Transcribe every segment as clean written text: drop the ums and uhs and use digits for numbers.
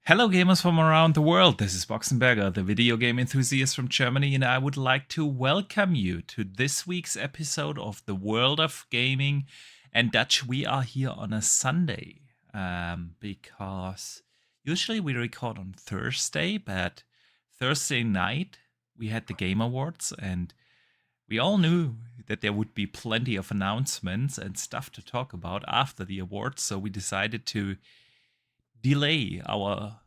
Hello, gamers from around the world. This is Boxenberger, the video game enthusiast from Germany, and I would like to welcome you to this week's episode of The World of Gaming. And Dutch, we are here on a Sunday because usually we record on Thursday, but Thursday night we had the Game Awards, and we all knew that there would be plenty of announcements and stuff to talk about after the awards, so we decided to delay our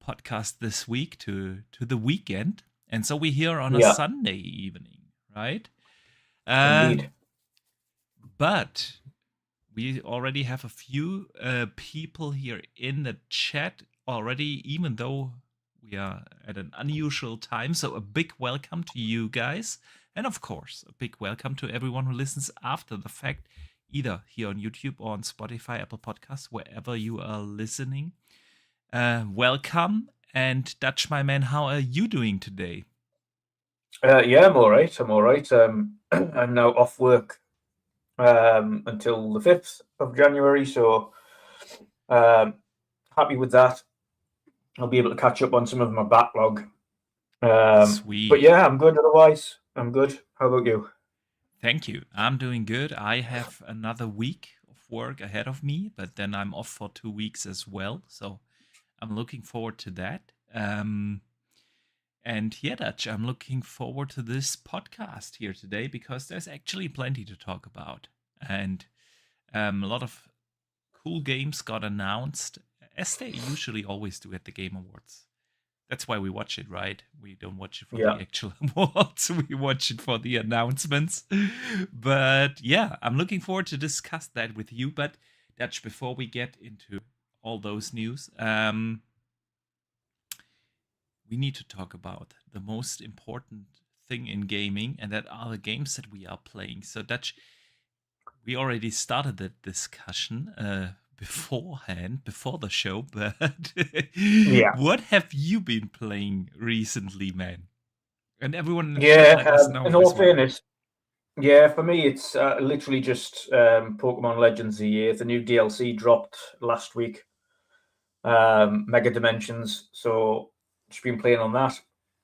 podcast this week to the weekend, and so we're here on a Yeah, Sunday evening, right? Uh, indeed. but we already have a few people here in the chat already, even though we are at an unusual time. So a big welcome to you guys, and of course, a big welcome to everyone who listens after the fact, either here on YouTube or on Spotify, Apple Podcasts, wherever you are listening. Welcome. And Dutch, my man, how are you doing today? Yeah, I'm all right. I'm all right. I'm now off work until the 5th of January, so um, happy with that. I'll be able to catch up on some of my backlog. But Sweet. yeah, I'm good otherwise. I'm good. How about you? Thank you. I'm doing good. I have another week of work ahead of me, but then I'm off for 2 weeks as well. So I'm looking forward to that. And yeah, Dutch, I'm looking forward to this podcast here today because there's actually plenty to talk about. And a lot of cool games got announced, as they usually always do at the Game Awards. That's why we watch it, right? We don't watch it for Yeah. the actual awards. We watch it for the announcements. But yeah, I'm looking forward to discuss that with you. But Dutch, before we get into all those news, we need to talk about the most important thing in gaming, and that are the games that we are playing. So Dutch, we already started the discussion beforehand, before the show, but Yeah. what have you been playing recently, man? And everyone in the chat, Yeah. let us know In all as well. fairness, yeah, for me, it's literally just Pokemon Legends of the Year. The new DLC dropped last week, Mega Dimensions. So just been playing on that.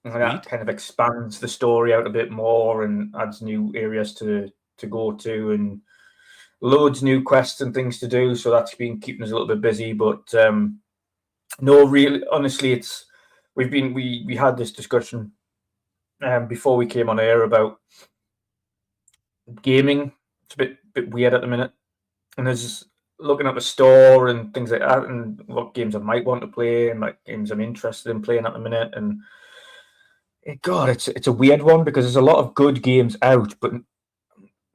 And that Sweet. kind of expands the story out a bit more and adds new areas to go to and loads new quests and things to do. So that's been keeping us a little bit busy. But no, really, honestly, we had this discussion before we came on air about gaming. It's a bit weird at the minute, and there's looking at the store and things like that, and what games I might want to play and like games I'm interested in playing at the minute. And God, it's a weird one because there's a lot of good games out, but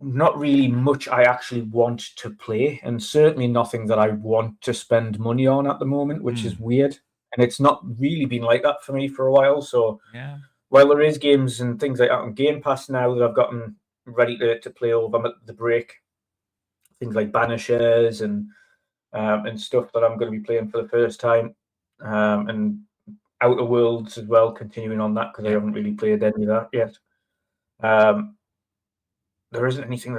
not really much I actually want to play, and certainly nothing that I want to spend money on at the moment, which is Hmm. weird. And it's not really been like that for me for a while. So Yeah. while there is games and things like that on Gamepass now that I've gotten ready to play over the break, things like Banishers and stuff that I'm going to be playing for the first time, and Outer Worlds as well, continuing on that because I Yeah. haven't really played any of that yet. Um, there isn't anything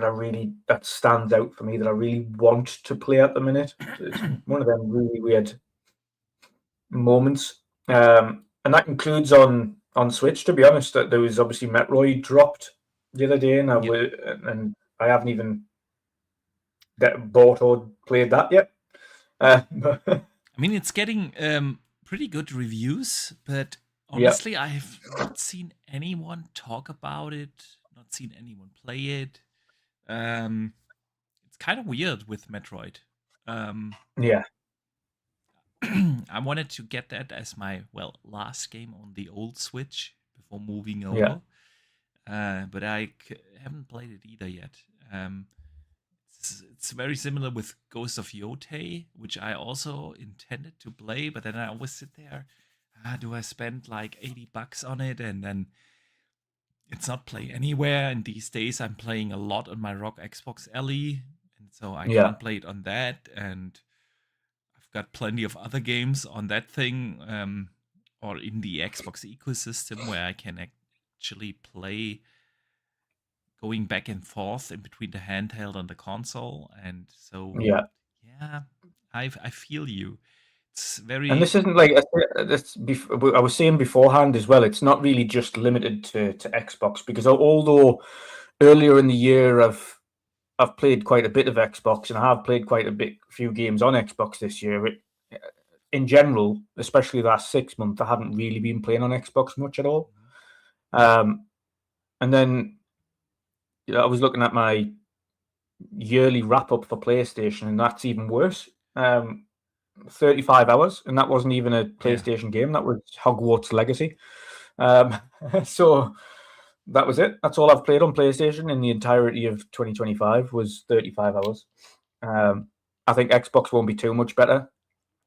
that stands out for me that I really want to play at the minute. It's one of them really weird moments, and that includes on Switch. To be honest, that there was obviously Metroid dropped the other day, and Yep. I haven't even bought or played that yet. Uh, I mean, it's getting pretty good reviews, but yeah, honestly, I have not seen anyone talk about it, not seen anyone play it. Um, it's kind of weird with Metroid. Um, yeah, I wanted to get that as my last game on the old Switch before moving yeah, over, but haven't played it either yet. It's very similar with Ghost of Yotei, which I also intended to play, but then I always sit there. Do I spend like $80 on it, and then it's not play anywhere? And these days I'm playing a lot on my Rock Xbox LE, and so I yeah, can't play it on that. And I've got plenty of other games on that thing, or in the Xbox ecosystem where I can actually play going back and forth in between the handheld and the console. And so, yeah, yeah, I feel you. It's And this very isn't like I was saying beforehand as well. It's not really just limited to Xbox, because although earlier in the year I've played quite a bit of Xbox, and I have played quite a few games on Xbox this year. In general, especially the last 6 months, I haven't really been playing on Xbox much at all. And then I was looking at my yearly wrap up for PlayStation, and that's even worse. 35 hours, and that wasn't even a PlayStation game. That was Hogwarts Legacy. Um, so that was it. That's all I've played on PlayStation in the entirety of 2025 was 35 hours. I think Xbox won't be too much better.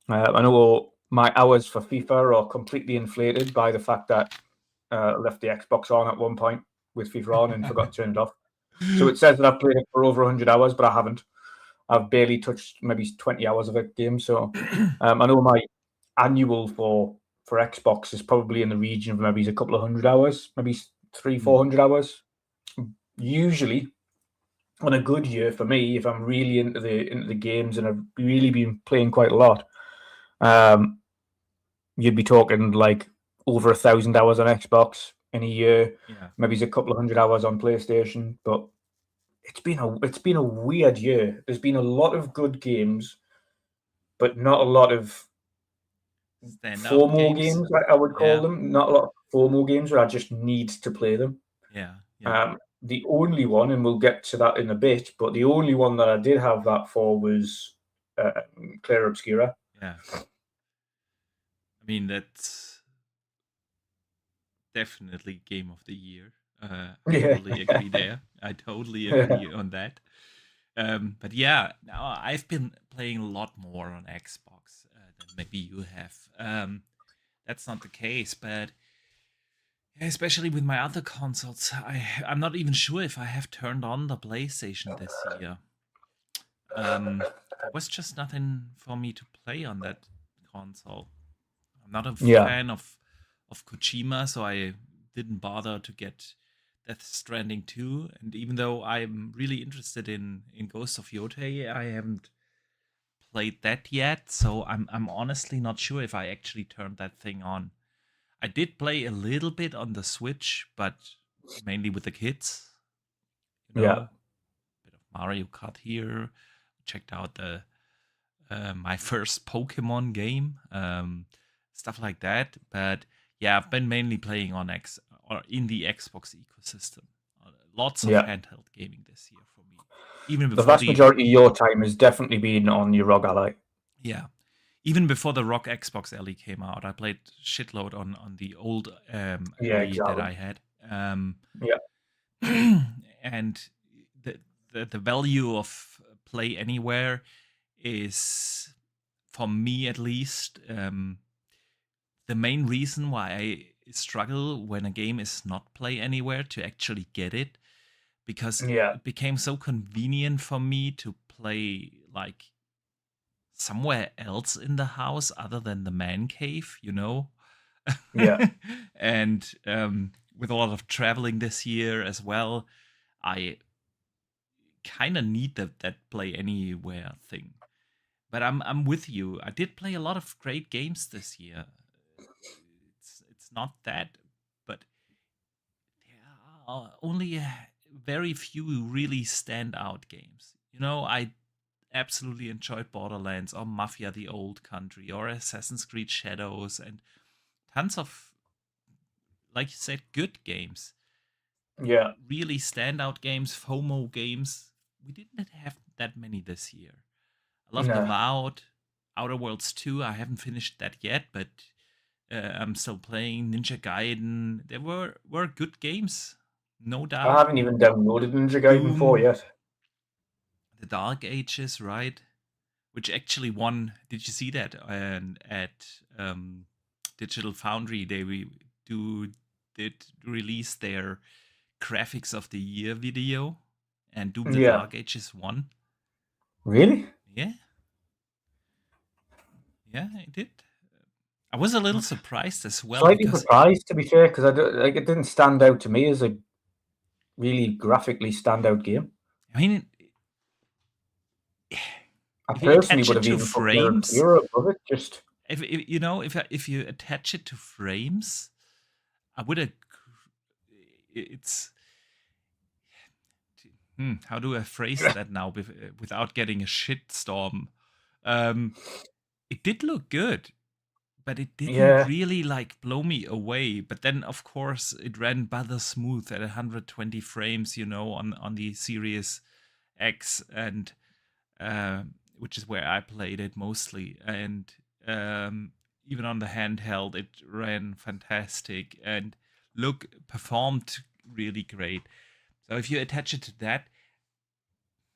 I know my hours for FIFA are completely inflated by the fact that I left the Xbox on at one point with FIFA on and forgot to turn it off. So it says that I've played it for over 100 hours, but I haven't. I've barely touched maybe 20 hours of a game. So I know my annual for Xbox is probably in the region of maybe a couple of 100 hours, maybe 300-400 hours. Usually, on a good year for me, if I'm really into the games and I've really been playing quite a lot, you'd be talking like over 1,000 hours on Xbox in a year. Yeah. Maybe a couple of 100 hours on PlayStation, but it's been a weird year. There's been a lot of good games, but not a lot of standout FOMO games, I would call them. Not a lot of FOMO games where I just need to play them. Yeah. The only one, and we'll get to that in a bit, but the only one that I did have that for was Clair Obscura. Yeah. I mean, that's definitely game of the year. I totally agree there. I totally agree on that. But yeah, now I've been playing a lot more on Xbox than maybe you have. That's not the case, but especially with my other consoles, I'm not even sure if I have turned on the PlayStation this year. There was just nothing for me to play on that console. I'm not a fan of Kojima, so I didn't bother to get Death Stranding 2. And even though I'm really interested in Ghost of Yotei, I haven't played that yet. So I'm honestly not sure if I actually turned that thing on. I did play a little bit on the Switch, but mainly with the kids. You know, bit of Mario Kart here. Checked out the my first Pokemon game, stuff like that. But yeah, I've been mainly playing on or in the Xbox ecosystem. Lots of handheld gaming this year for me. Even before the vast majority of your time has definitely been on your ROG Ally. Yeah. Even before the ROG Xbox Ellie came out, I played shitload on the old Ellie that I had. And the value of Play Anywhere is, for me at least, the main reason why I struggle when a game is not Play Anywhere to actually get it, because it became so convenient for me to play like somewhere else in the house other than the man cave, you know? And with a lot of traveling this year as well, I kind of need that Play Anywhere thing. But I'm with you. I did play a lot of great games this year. It's not that, but there are only very few really standout games. You know, I absolutely enjoyed Borderlands or Mafia: The Old Country or Assassin's Creed Shadows, and tons of, like you said, good games. Really standout games, FOMO games. We didn't have that many this year. I love Avowed, Outer Worlds 2. I haven't finished that yet, but I'm still playing Ninja Gaiden. There were good games, no doubt. I haven't even downloaded Ninja Gaiden 4 yet. The Dark Ages, right? Which actually won. Did you see that? And at Digital Foundry, they did release their graphics of the year video, and Doom the Dark Ages won. Really? Yeah. Yeah, it did. I was a little surprised as well. Slightly surprised, to be fair, because it didn't stand out to me as a really graphically standout game. I mean, I personally would have even put Europe above it. if you attach it to frames, I would have. It's how do I phrase that now without getting a shitstorm? Um, it did look good, but it didn't Yeah. really like blow me away. But then, of course, it ran buther smooth at 120 frames, on the Series X, and which is where I played it mostly. And even on the handheld, it ran fantastic and performed really great. So if you attach it to that,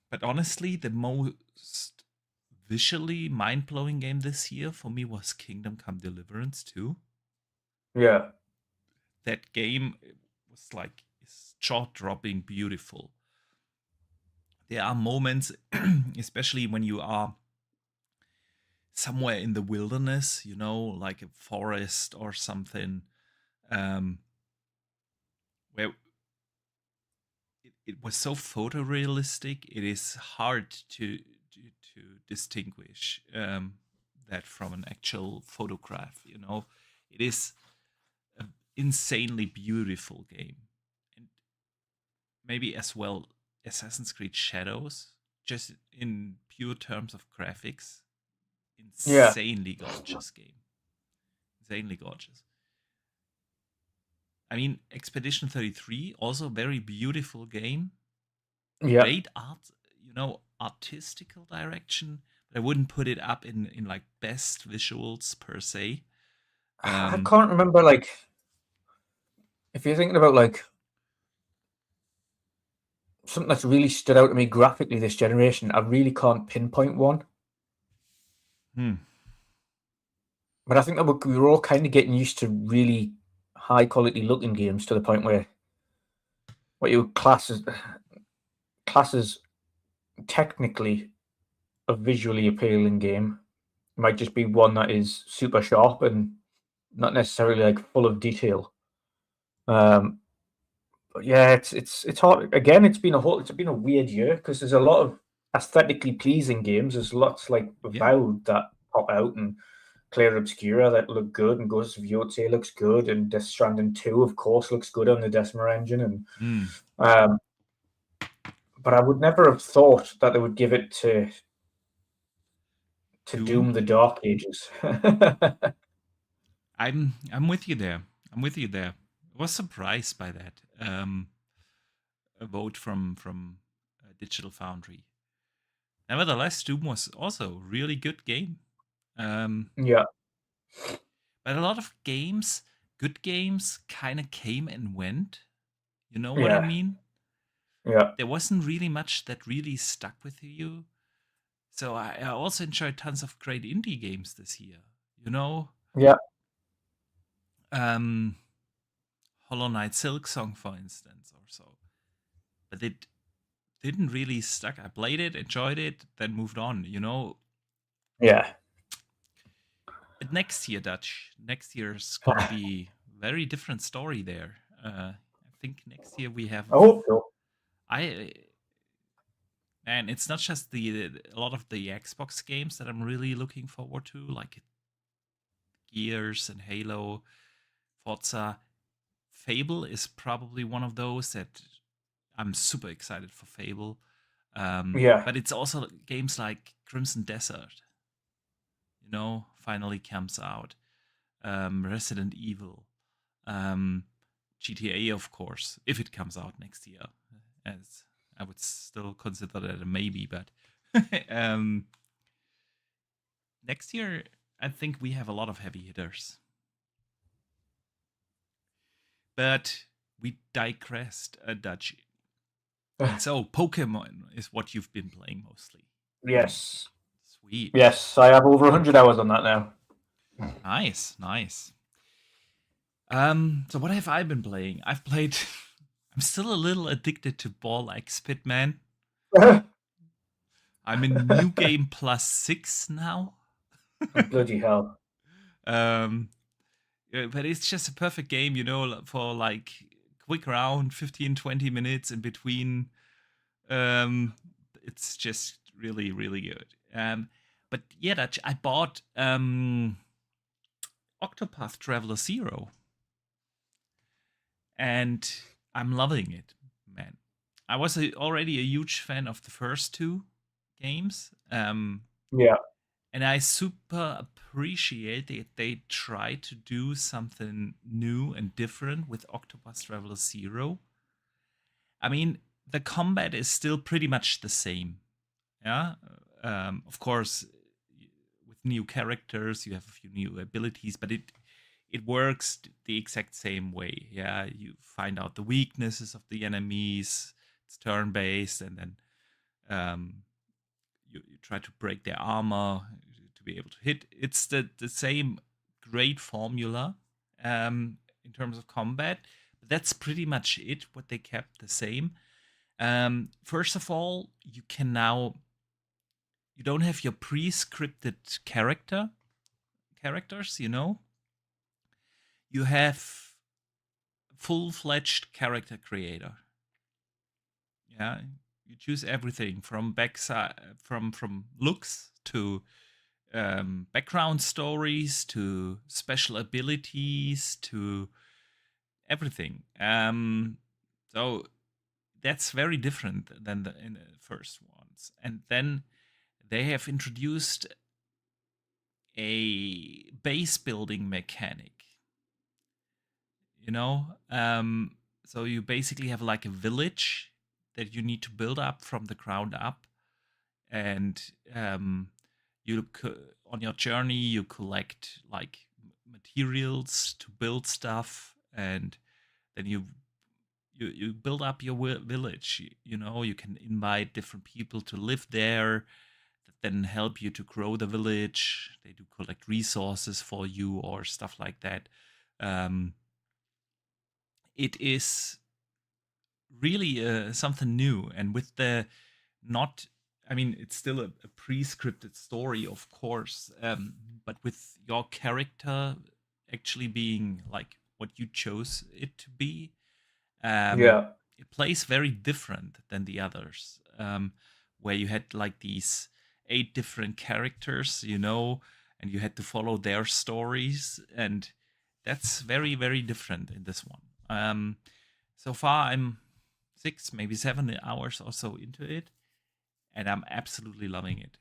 but honestly, the most visually mind blowing game this year for me was Kingdom Come Deliverance 2. Yeah. That game was like jaw dropping beautiful. There are moments, especially when you are somewhere in the wilderness, like a forest or something, where it was so photorealistic. It is hard to distinguish that from an actual photograph. It is an insanely beautiful game, and maybe as well Assassin's Creed Shadows, just in pure terms of graphics, Yeah. insanely gorgeous game. Insanely gorgeous. I mean, Expedition 33, also a very beautiful game. Yeah. Great art, artistical direction, but I wouldn't put it up in like best visuals per se. I can't remember, like, if you're thinking about like something that's really stood out to me graphically this generation, I really can't pinpoint one. Hmm. But I think that we were all kind of getting used to really high quality looking games to the point where what you classes technically a visually appealing game might just be one that is super sharp and not necessarily like full of detail. But yeah, it's hard. Again, it's been a weird year because there's a lot of aesthetically pleasing games. There's lots like Yeah. Avowed that pop out and Clair Obscura that look good, and Ghosts of Yotze looks good, and Death Stranding 2, of course, looks good on the Decima engine. And Mm. um, but I would never have thought that they would give it to Doom. Doom the Dark Ages. I'm with you there. I'm with you there. I was surprised by that. A vote from Digital Foundry. Nevertheless, Doom was also a really good game. Yeah, But a lot of games, good games, kind of came and went. You know what I yeah, mean? yeah, There wasn't really much that really stuck with you. So I also enjoyed tons of great indie games this year. You know, yeah. um, Hollow Knight Silksong, for instance, or so. But it didn't really stuck. I played it, enjoyed it, then moved on. Yeah. But next year, Dutch, next year's gonna be very different story there. I think next year we have I hope so. I and it's not just a lot of the Xbox games that I'm really looking forward to, like Gears and Halo, Forza. Fable is probably one of those that I'm super excited for. Fable, Yeah, but it's also games like Crimson Desert. Finally comes out. Resident Evil, um, GTA, of course, if it comes out next year. As I would still consider that a maybe, but next year, I think we have a lot of heavy hitters. But we digressed, Dutch. So, Pokemon is what you've been playing mostly. yes, Sweet. yes. I have over 100 hours on that now. Nice, nice. So what have I been playing? I've played. I'm still a little addicted to Ball like Spitman. I'm in New Game plus 6 now. Bloody hell. But it's just a perfect game, for like quick round, 15, 20 minutes in between. It's just really, really good. But yeah, I bought Octopath Traveler 0. And I'm loving it, man. I was already a huge fan of the first two games. Yeah, And I super appreciate that they try to do something new and different with Octopath Traveler 0. I mean, the combat is still pretty much the same. Yeah. Of course, with new characters, you have a few new abilities, but it works the exact same way. Yeah, you find out the weaknesses of the enemies. It's turn based, and then you try to break their armor to be able to hit. It's the same great formula in terms of combat. But that's pretty much it. What they kept the same. First of all, you don't have your pre-scripted characters. You have full-fledged character creator. Yeah, you choose everything from backside, from looks to background stories to special abilities to everything. So that's very different than in the first ones. And then they have introduced a base building mechanic. So you basically have like a village that you need to build up from the ground up, and on your journey you collect like materials to build stuff, and then you build up your village. You can invite different people to live there that then help you to grow the village. They do collect resources for you or stuff like that. It is really something new, and with the not I mean, it's still a pre-scripted story, of course, but with your character actually being like what you chose it to be, um, yeah, it plays very different than the others, where you had like these 8 different characters, and you had to follow their stories, and that's very, very different in this one. So far, I'm 6, maybe 7 hours or so into it, and I'm absolutely loving it.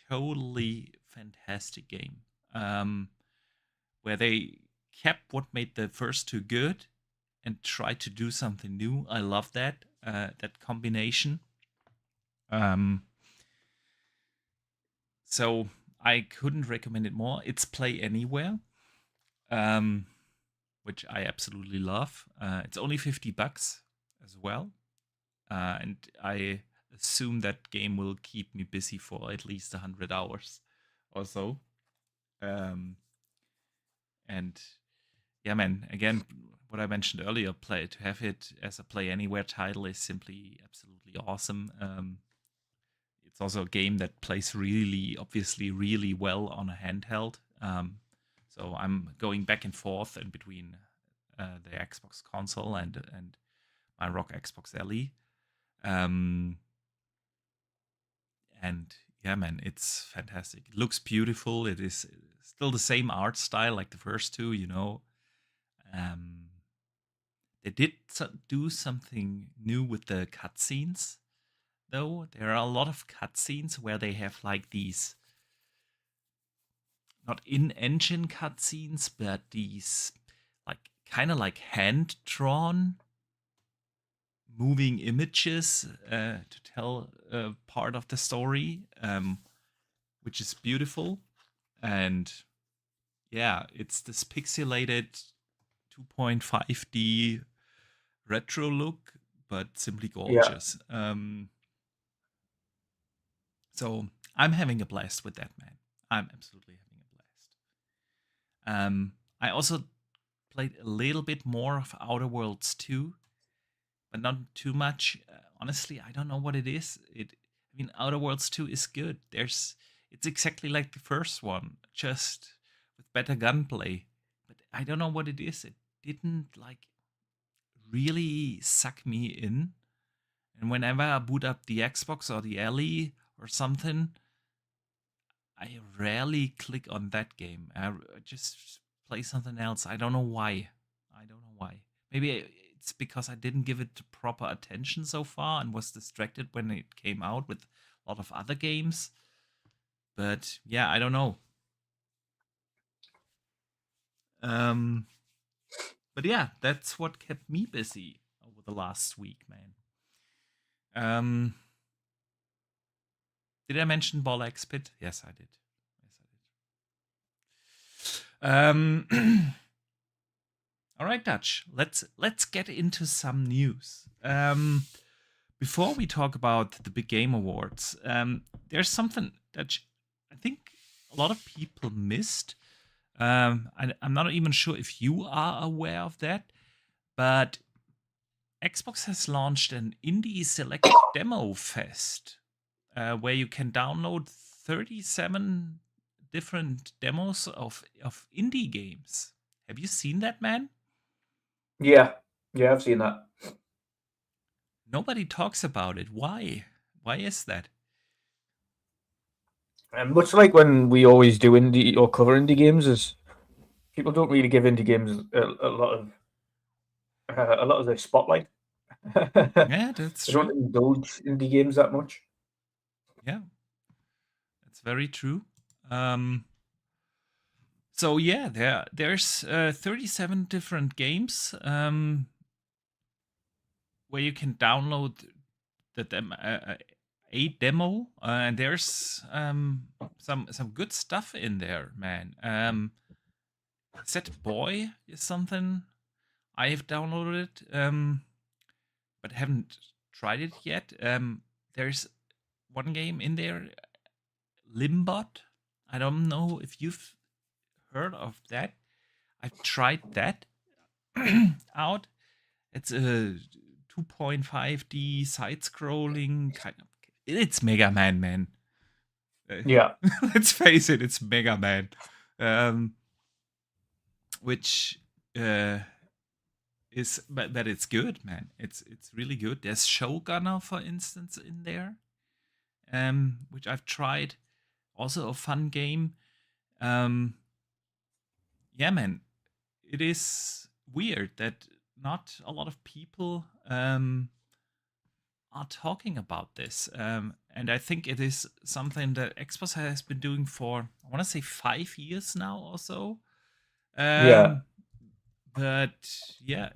Totally fantastic game. Where they kept what made the first two good and tried to do something new. I love that combination. Um, so I couldn't recommend it more. It's Play Anywhere, um, which I absolutely love. It's only $50 as well, and I assume that game will keep me busy for at least 100 hours or so. And yeah, man, again, what I mentioned earlier, to have it as a Play Anywhere title is simply absolutely awesome. It's also a game that plays really, obviously, really well on a handheld. So I'm going back and forth in between the Xbox console and my Rock Xbox LE. And yeah, man, it's fantastic. It looks beautiful. It is still the same art style like the first two. Um, they did do something new with the cutscenes, though. There are a lot of cutscenes where they have like these, not in-engine cutscenes, but these like kind of like hand-drawn moving images to tell part of the story, which is beautiful. And yeah, it's this pixelated 2.5D retro look, but simply yeah. gorgeous. So I'm having a blast with that, man. I'm absolutely having a blast. I also played a little bit more of Outer Worlds 2, but not too much. Honestly, I don't know what it is. Outer Worlds 2 is good. It's exactly like the first one, just with better gunplay. But I don't know what it is. It didn't like really suck me in. And whenever I boot up the Xbox or the LE or something, I rarely click on that game. Just play something else. I don't know why. I don't know why. Maybe it's because I didn't give it proper attention so far and was distracted when it came out with a lot of other games. But yeah, I don't know. Um, but yeah, that's what kept me busy over the last week, man. Did I mention Ball X Pit? Yes, I did. Yes, I did. All right, Dutch. Let's get into some news. Before we talk about the big game awards, there's something that I think a lot of people missed. I'm not even sure if you are aware of that, but Xbox has launched an Indie Select Demo Fest where you can download 37 different demos of indie games. Have you seen that, man? Yeah, I've seen that. Nobody talks about it. Why? Why is that? And much like when we always do indie or cover indie games, is people don't really give indie games a lot of the spotlight. Yeah, that's They don't true. indulge indie games that much. Yeah, that's very true. Um, so yeah, there's 37 different games where you can download a demo, and there's some good stuff in there, man. Set Boy is something I have downloaded, but haven't tried it yet. There's one game in there, Limbot. I don't know if you've heard of that. I've tried that out. It's a 2.5D side-scrolling kind of. It's Mega Man. Yeah, Let's face it, it's Mega Man, which is but it's good, man. It's really good. There's Showgunner, for instance, in there, which I've tried. Also a fun game. Um, yeah, man. It is weird that not a lot of people are talking about this. And I think it is something that Xbox has been doing for, I want to say, 5 years now or so. yeah, But yeah,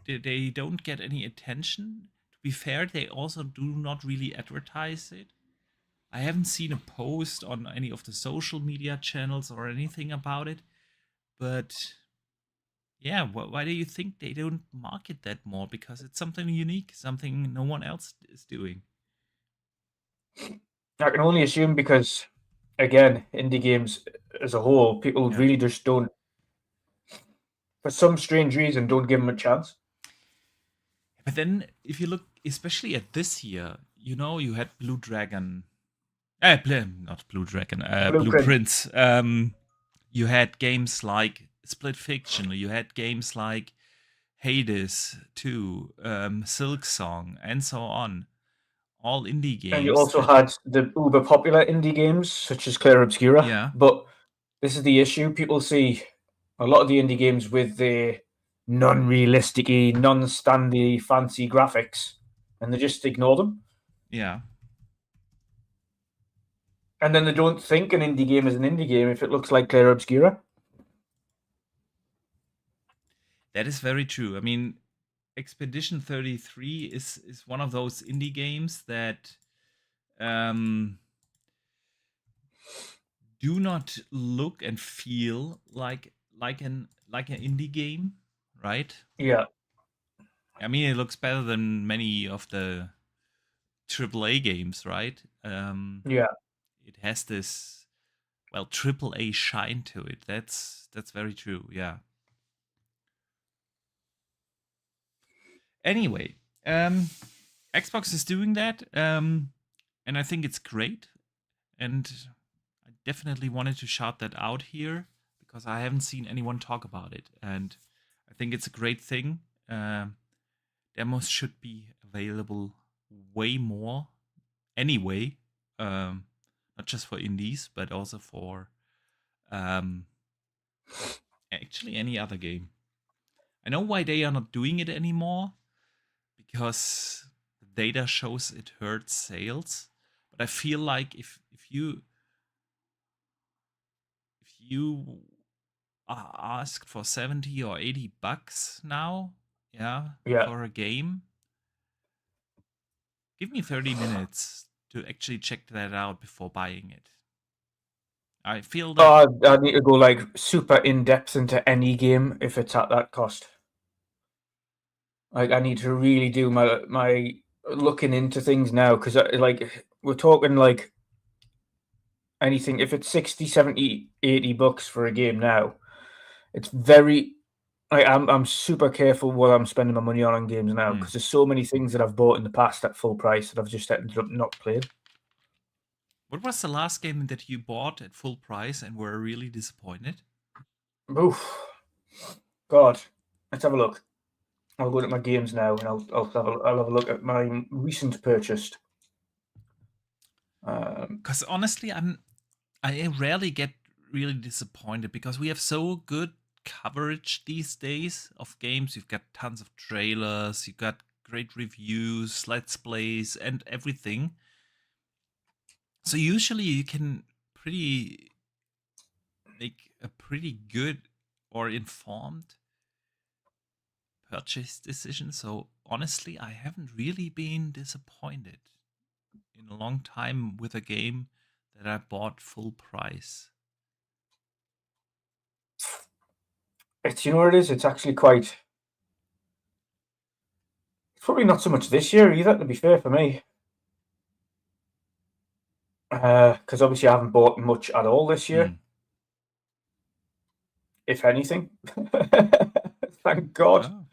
they don't get any attention. To be fair, they also do not really advertise it. I haven't seen a post on any of the social media channels or anything about it. But yeah, why do you think they don't market that more? Because it's something unique, something no one else is doing. I can only assume because, again, indie games as a whole, people Yeah. really just don't, for some strange reason, don't give them a chance. But then, if you look, especially at this year, you had Blue Dragon, not Blue Dragon, Blue Blueprint, Prince. You had games like Split Fiction. You had games like Hades 2, Silk Song, and so on. All indie and you games also that, had the uber popular indie games such as Clair Obscura. yeah, But this is the issue: people see a lot of the indie games with the non-realistic, non-standy, fancy graphics, and they just ignore them. yeah, And then they don't think an indie game is an indie game if it looks like Clair Obscura. that is very true. I mean, Expedition 33 is one of those indie games that um, do not look and feel like an indie game, right? Yeah, I mean, it looks better than many of the AAA games, right? yeah. It has this AAA shine to it. That's very true. Yeah. Anyway, Xbox is doing that, and I think it's great. And I definitely wanted to shout that out here because I haven't seen anyone talk about it, and I think it's a great thing. Demos should be available way more anyway, not just for indies, but also for um, actually any other game. I know why they are not doing it anymore, because the data shows it hurts sales. But I feel like if you are asked for 70 or 80 bucks now, yeah, Yeah. for a game, give me 30 minutes to actually check that out before buying it. I feel that. I need to go like super in depth into any game if it's at that cost. Like I need to really do my looking into things now, because like we're talking like anything, if it's 60, 70, 80 bucks for a game now, it's very I'm super careful what I'm spending my money on games now, Hmm. because there's so many things that I've bought in the past at full price that I've just ended up not playing. What was the last game that you bought at full price and were really disappointed? Oof. God, let's have a look. I'll go to my games now, and I'll have a look at my recent purchased. Because honestly, I rarely get really disappointed because we have so good coverage these days of games. You've got tons of trailers, you've got great reviews, let's plays, and everything. So usually you can pretty make a pretty good or informed purchase decision. So honestly, I haven't really been disappointed in a long time with a game that I bought full price. It's, you know what it is? It's actually quite. It's probably not so much this year either, to be fair for me. Because obviously I haven't bought much at all this year, Hmm. if anything. Thank God. Oh,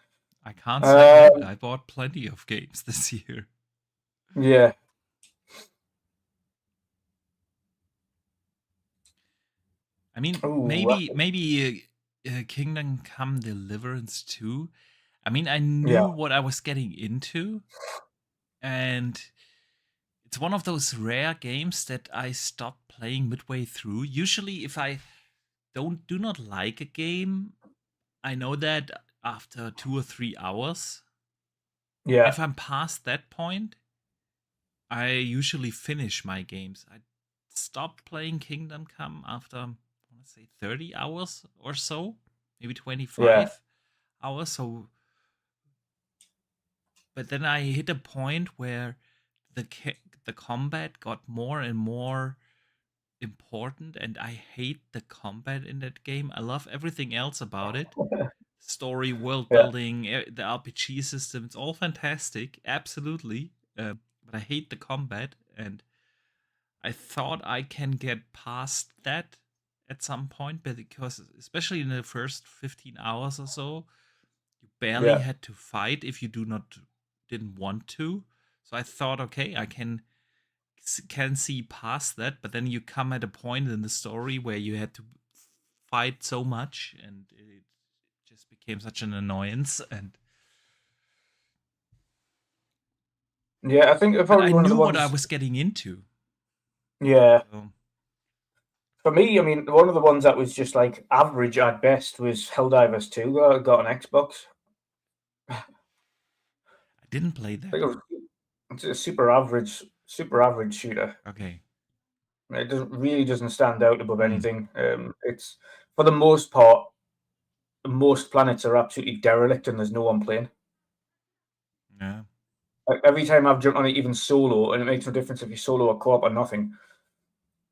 I can't say that. Um, I bought plenty of games this year. yeah. I mean, Oh, maybe Kingdom Come Deliverance 2. I mean, I yeah, knew what I was getting into, and it's one of those rare games that I stop playing midway through. Usually, if I do not like a game, I know that after 2 or 3 hours. And yeah, if I'm past that point, I usually finish my games. I stopped playing Kingdom Come after, I want to say, 30 hours or so, maybe yeah, 25 hours. So, but then I hit a point where the combat got more and more important, and I hate the combat in that game. I love everything else about it. Story, world yeah, building, the RPG system, it's all fantastic, absolutely. But I hate the combat, and I thought I can get past that at some point, but because especially in the first 15 hours or so, you barely yeah, had to fight if you didn't want to. So I thought, okay, I can see past that, but then you come at a point in the story where you had to fight so much, and it just became such an annoyance. And yeah. I think but probably I one of the knew what I ones. was getting into. Yeah, So for me, I mean, one of the ones that was just like average at best was Helldivers 2 that I got on Xbox. I didn't play I that. think it's a super average shooter. Okay. It really doesn't stand out above Hmm. anything. It's for the most part, most planets are absolutely derelict and there's no one playing. Yeah. Like, every time I've jumped on it, even solo, and it makes no difference if you solo or co-op or nothing.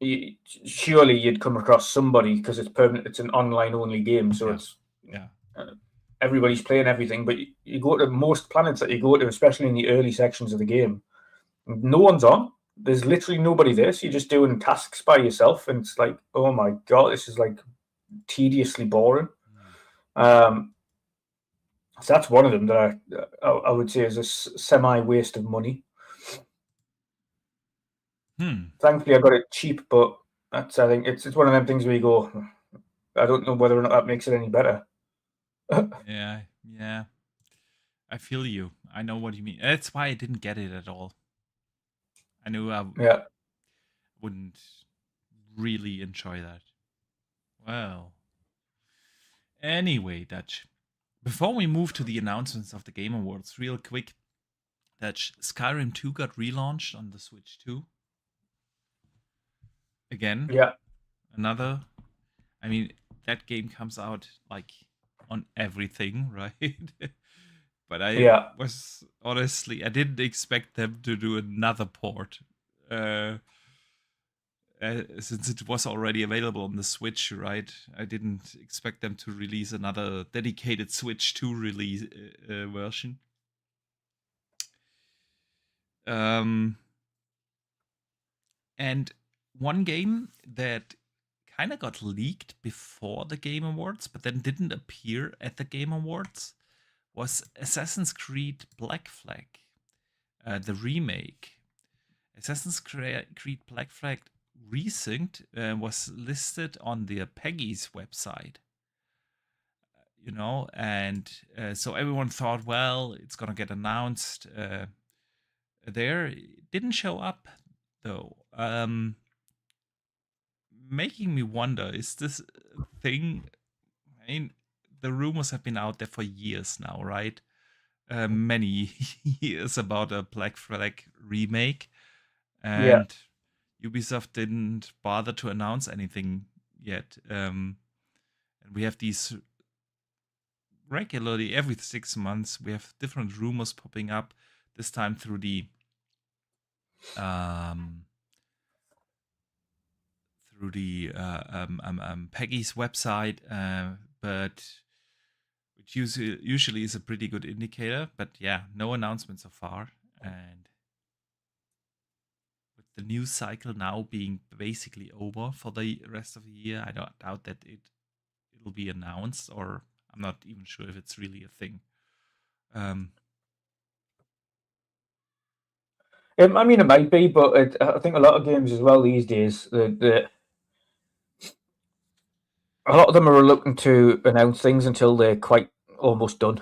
You, surely you'd come across somebody because it's permanent. It's an online only game, so Yeah. it's Yeah. uh, everybody's playing everything. But you go to most planets that you go to, especially in the early sections of the game, no one's on. There's literally nobody there. So you're just doing tasks by yourself, and it's like, oh my god, this is like tediously boring. Hmm. Um, so that's one of them that I would say is a semi waste of money. Hmm. Thankfully, I got it cheap, but that's I think it's one of them things where you go, I don't know whether or not that makes it any better. Yeah. Yeah. I feel you. I know what you mean. That's why I didn't get it at all. I knew I Yeah, wouldn't really enjoy that. Well, anyway, Dutch. Before we move to the announcements of the Game Awards, real quick, Dutch, Skyrim 2 got relaunched on the Switch 2. Again, Yeah. another. I mean, that game comes out like on everything, right? But I was honestly, I didn't expect them to do another port. Since it was already available on the Switch, right? I didn't expect them to release another dedicated Switch 2 release version. And one game that kind of got leaked before the Game Awards, but then didn't appear at the Game Awards, was Assassin's Creed Black Flag, the remake. Assassin's Creed Black Flag Recent was listed on the Peggy's website, and so everyone thought, well, it's gonna get announced there. It didn't show up though, making me wonder, is this a thing? I mean, the rumors have been out there for years now, right? Many years about a Black Flag remake, and Ubisoft didn't bother to announce anything yet. And we have these regularly every 6 months. We have different rumors popping up. This time through the Peggy's website, but which usually is a pretty good indicator. But yeah, no announcement so far, and with the news cycle now being basically over for the rest of the year, I don't doubt that it'll be announced, or I'm not even sure if it's really a thing. I mean, it might be, but I think a lot of games as well these days, a lot of them are reluctant to announce things until they're quite almost done.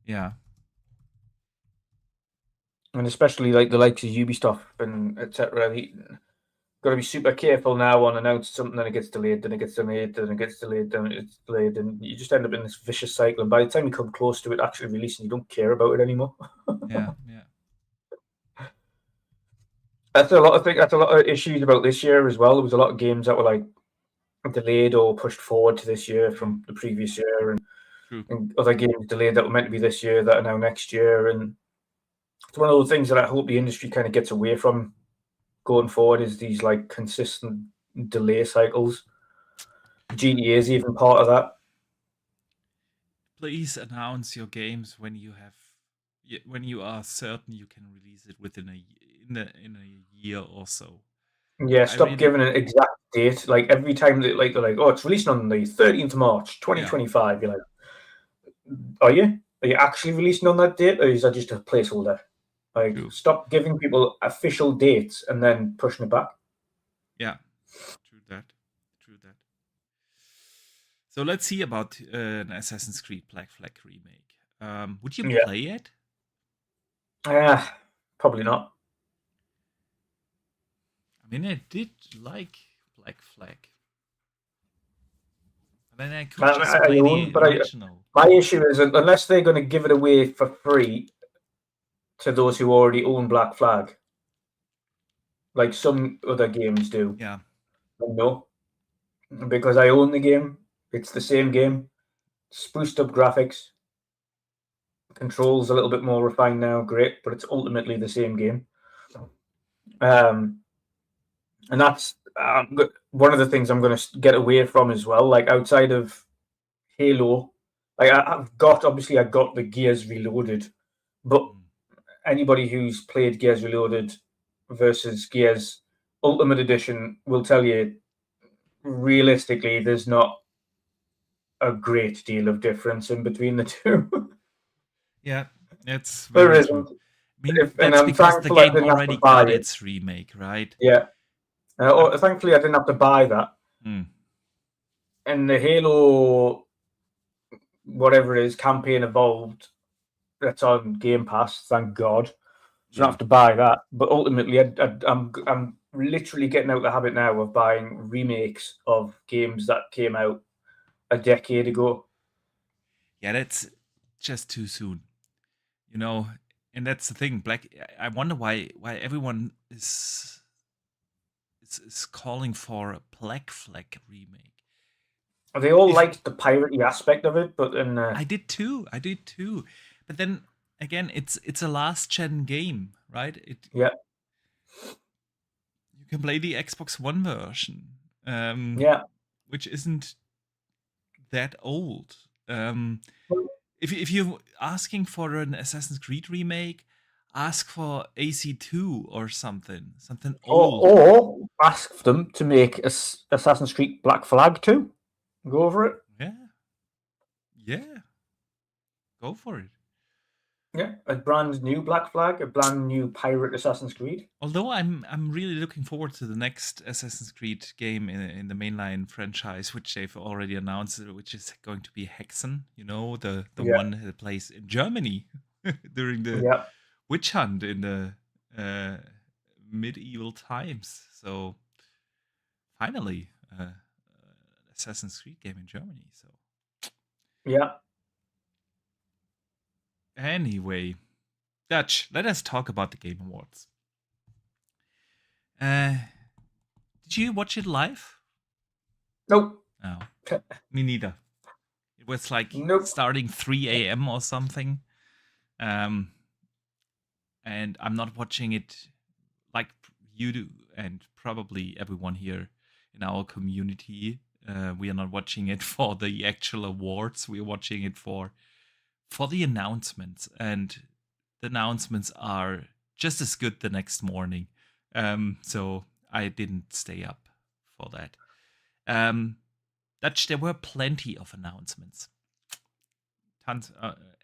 Yeah. And especially like the likes of Ubisoft and etc. Got to be super careful now on announcing something, then it gets delayed, then it gets delayed, then it gets delayed, then it's delayed, and you just end up in this vicious cycle. And by the time you come close to it actually releasing, you don't care about it anymore. Yeah. That's a lot of things. That's a lot of issues about this year as well. There was a lot of games that were like delayed or pushed forward to this year from the previous year, and other games delayed that were meant to be this year that are now next year. And it's one of those things that I hope the industry kind of gets away from going forward, is these like consistent delay cycles. GTA is even part of that. Please announce your games when you are certain you can release it within in a year or so. Yeah, stop giving an exact date. Like every time that they're like, oh, it's releasing on the 13th of March, 2025. You're like, are you? Are you actually releasing on that date, or is that just a placeholder? Like, stop giving people official dates and then pushing it back. Yeah, true that. So let's see about an Assassin's Creed Black Flag remake. Would you play it? Probably not. I mean, I did like Black Flag. And then I could just play the original. My issue is, unless they're going to give it away for free to those who already own Black Flag, like some other games do. Yeah. No, because I own the game. It's the same game, spruced up graphics, controls a little bit more refined now, great, but it's ultimately the same game. And that's one of the things I'm going to get away from as well. Like outside of Halo, like I got the Gears Reloaded, but anybody who's played Gears Reloaded versus Gears Ultimate Edition will tell you, realistically, there's not a great deal of difference in between the two. Yeah, it's very true. I mean, that's because the game already got its remake, right? Yeah. Thankfully, I didn't have to buy that. And the Halo, whatever it is, campaign evolved. That's on Gamepass, thank God. So I don't have to buy that. But ultimately, I'm literally getting out of the habit now of buying remakes of games that came out a decade ago. Yeah, that's just too soon, you know. And that's the thing. I wonder why everyone is calling for a Black Flag remake. They all If liked the piratey aspect of it, but then I did too, I did too. But then again, it's a last gen game, right? yeah, You can play the Xbox One version, yeah. which isn't that old. Um, Well, if you're asking for an Assassin's Creed remake, ask for AC2 or something old. or ask them to make Assassin's Creed Black Flag too. Go over it. Yeah, yeah, go for it. Yeah, a brand new Black Flag, a brand new pirate Assassin's Creed. Although I'm really looking forward to the next Assassin's Creed game in the mainline franchise, which they've already announced, which is going to be Hexen. You know, the Yeah, one that plays in Germany during the yeah, witch hunt in the uh, medieval times. So finally, Assassin's Creed game in Germany. So yeah. anyway, Dutch, let us talk about the Game Awards. Uh, did you watch it live? Nope, No, me neither. It was like nope. starting 3 a.m. or something. Um, and I'm not watching it like you do, and probably everyone here in our community. We are not watching it for the actual awards. We are watching it for the announcements, and the announcements are just as good the next morning. So I didn't stay up for that. There were plenty of announcements. Tons.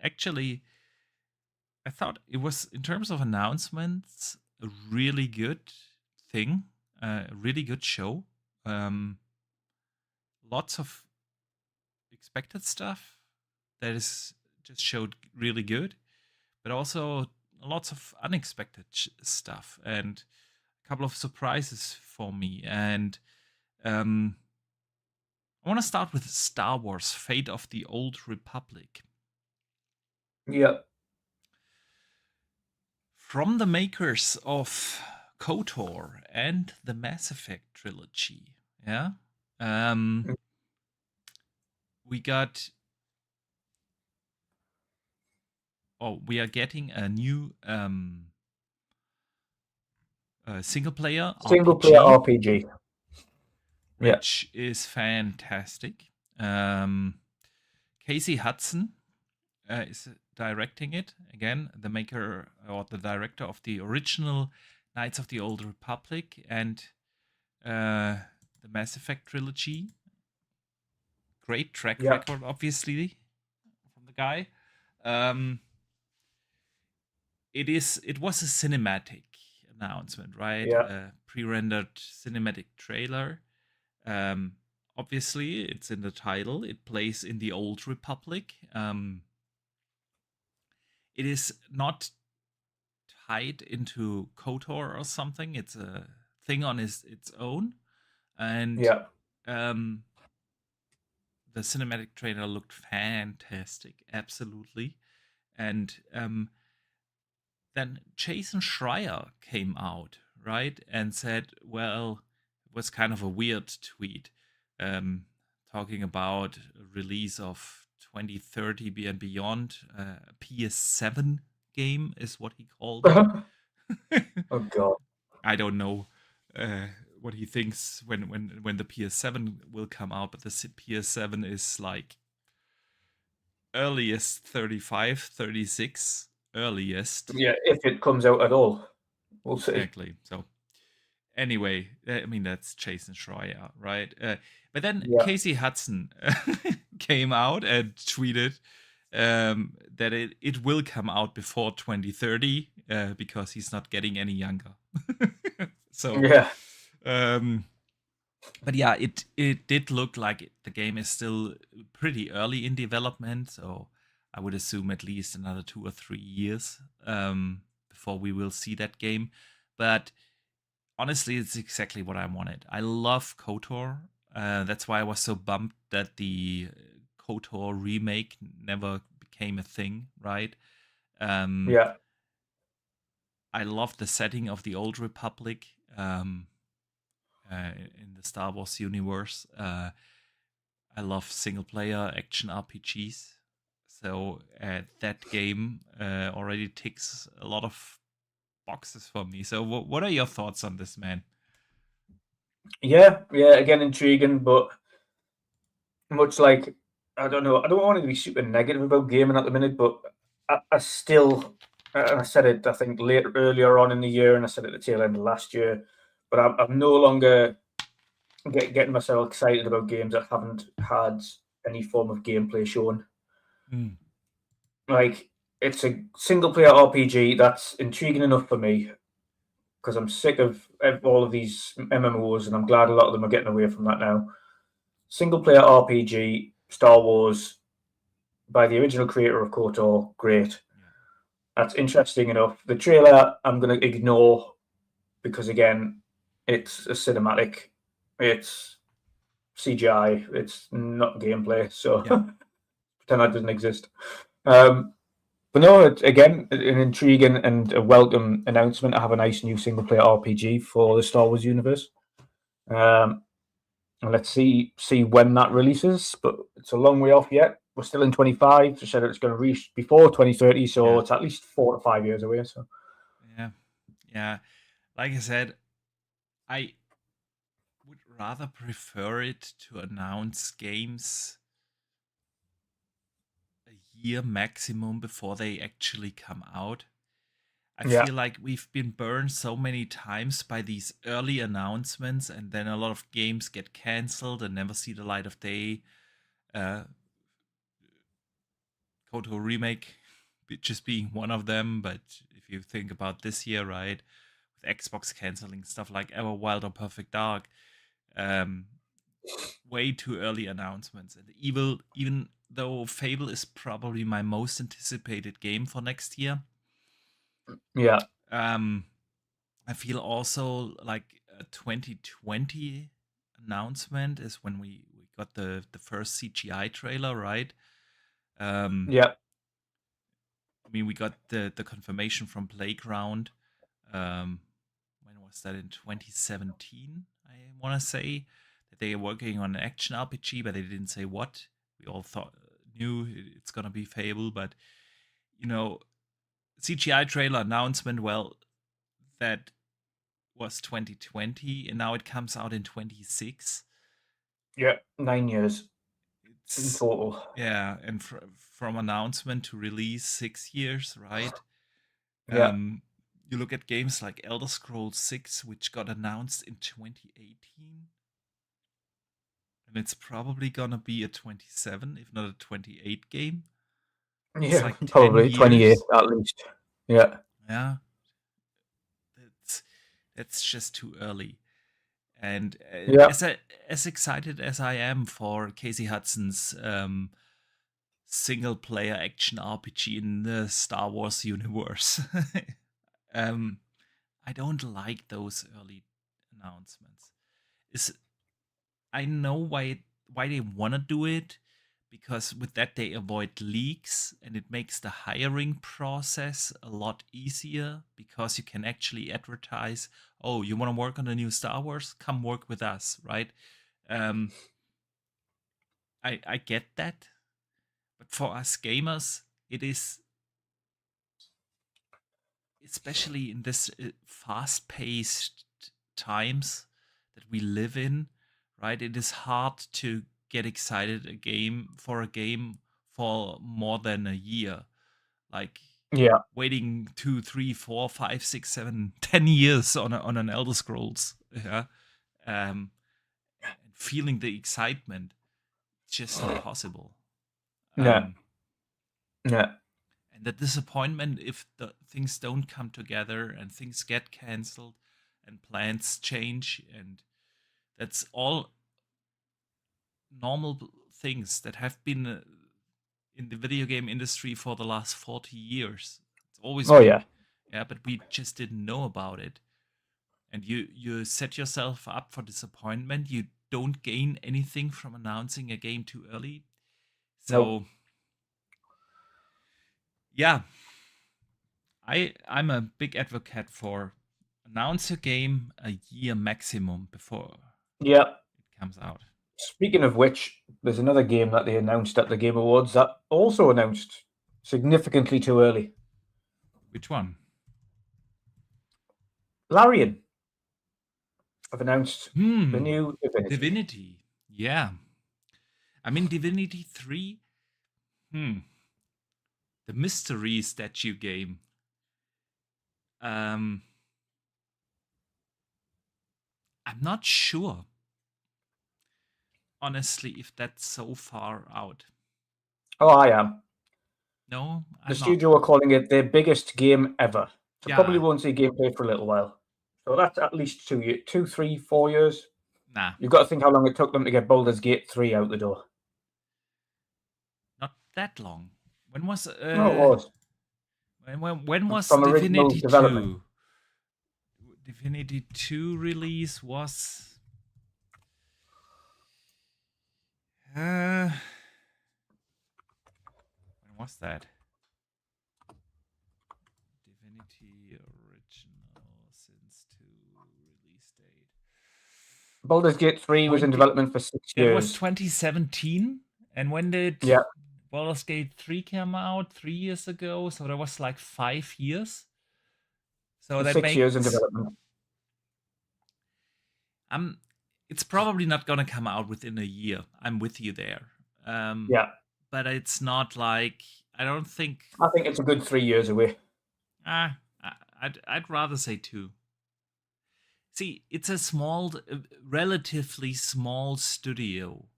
Actually, I thought it was, in terms of announcements, a really good thing, a really good show. Um, Lots of expected stuff that is just showed really good, but also lots of unexpected stuff and a couple of surprises for me. And um, I want to start with Star Wars: Fate of the Old Republic. Yeah, From the makers of KOTOR and the Mass Effect trilogy. Yeah. We got we are getting a new single player single player RPG, RPG. Yeah, which is fantastic. Casey Hudson is directing it. Again, the maker or the director of the original Knights of the Old Republic and the Mass Effect trilogy. Great track yeah, record, obviously, from the guy. Um, it was a cinematic announcement, right? yeah, Pre-rendered cinematic trailer. Um, Obviously, it's in the title. It plays in the Old Republic. It is not tied into KOTOR or something. It's a thing on its own, and yeah, um, the cinematic trailer looked fantastic, absolutely. And then Jason Schreier came out, right, and said, well, it was kind of a weird tweet, talking about a release of 2030 and beyond. PS7 game is what he called it. oh god. I don't know uh, what he thinks when the PS7 will come out, but the PS7 is like earliest 35, 36, earliest. Yeah, if it comes out at all, we'll see. Exactly. So anyway, I mean, that's Jason Schreier, right? But then Yeah, Casey Hudson came out and tweeted that it will come out before 2030 because he's not getting any younger. So, yeah, um, but yeah, it did look like the game is still pretty early in development. So I would assume at least another 2 or 3 years before we will see that game. But honestly, it's exactly what I wanted. I love KOTOR. That's why I was so bummed that the KOTOR remake never became a thing, right? Um, Yeah, I love the setting of the Old Republic in the Star Wars universe. I love single player action RPGs. So that game already ticks a lot of boxes for me. So what are your thoughts on this, man? yeah. Again, intriguing, but much like I don't know. I don't want to be super negative about gaming at the minute, but I still, and I said it I think earlier on in the year, and I said it at the tail end of last year, but I'm no longer getting myself excited about games that haven't had any form of gameplay shown. Mm, Like it's a single player RPG that's intriguing enough for me because I'm sick of all of these MMOs, and I'm glad a lot of them are getting away from that now. Single player RPG, Star Wars, by the original creator of KOTOR, great. yeah, That's interesting enough. The trailer I'm going to ignore because, again, it's a cinematic, it's CGI, it's not gameplay, so yeah, pretend that doesn't exist. Um, but no, it's, again, an intriguing and a welcome announcement. I have a nice new single player RPG for the Star Wars universe. Um, and let's see when that releases, but it's a long way off yet. We're still in 25. They said it's going to reach before 2030, so yeah, it's at least 4 to 5 years away. So yeah, yeah. Like I said, I would rather prefer it to announce games a year maximum before they actually come out. I yeah, feel like we've been burned so many times by these early announcements, and then a lot of games get cancelled and never see the light of day. Uh, KOTOR Remake just being one of them, but if you think about this year, right, with Xbox canceling stuff like Everwild or Perfect Dark, um, way too early announcements. And even though Fable is probably my most anticipated game for next year, yeah, um, I feel also like a 2020 announcement is when we got the first CGI trailer, right? Um, yeah, I mean, we got the confirmation from Playground. Um, when was that? In 2017, I want to say that they are working on an action RPG, but they didn't say what. We all thought knew it's gonna be Fable, but you know, CGI trailer announcement. Well, that was 2020, and now it comes out in 26. yeah. 9 years in It's total. yeah, and from announcement to release, 6 years, right? Yeah, Um, you look at games like Elder Scrolls 6, which got announced in 2018, and it's probably gonna be a 27, if not a 28 game. It's yeah, like 10 probably 28 years. at least. Yeah, Yeah, that's that's just too early. And yeah, as excited as I am for Casey Hudson's single player action RPG in the Star Wars universe, um, I don't like those early announcements. Is I know why they want to do it, because with that they avoid leaks and it makes the hiring process a lot easier, because you can actually advertise, oh, you want to work on a new Star Wars, come work with us, right? um I get that, but for us gamers, it is, especially in this fast-paced times that we live in, right? It is hard to get excited a game for more than a year. Like yeah, waiting 2, 3, 4, 5, 6, 7, 10 years on an Elder Scrolls, yeah, and feeling the excitement, it's just not possible. yeah, Um, yeah, and the disappointment if the things don't come together and things get cancelled and plans change, and that's all normal things that have been in the video game industry for the last 40 years. It's always oh yeah, been, yeah, but we just didn't know about it. and you set yourself up for disappointment. You don't gain anything from announcing a game too early. So Nope. yeah, I'm a big advocate for announce your game a year maximum before Yeah. it comes out. Speaking of which, there's another game that they announced at the Game Awards that also announced significantly too early. Which one? Larian have announced the Hmm. new Divinity. Divinity. Yeah. I mean, Divinity 3. The mystery statue game. I'm not sure, honestly, if that's so far out. Oh, I am. No, The I'm not. studio are calling it their biggest game ever. So probably Yeah. won't see gameplay for a little while. So that's at least 2 years, 2, 3, 4 years. Nah, You've got to think how long it took them to get Baldur's Gate 3 out the door. not that long. When was No, it was. when was From original Divinity development. 2? Divinity 2 release was when was that? Divinity original Sins 2 release date. Baldur's Gate 3 was in development for 6 That was years. 2017. And when did Yeah. Baldur's Gate 3 come out? 3 years ago. So that was like 5 years. So that 6 years in makes development. it's probably not gonna come out within a year. I'm with you there. Yeah. But it's not like I don't think. I think it's a good 3 years away. I'd rather say 2. See, it's a relatively small studio.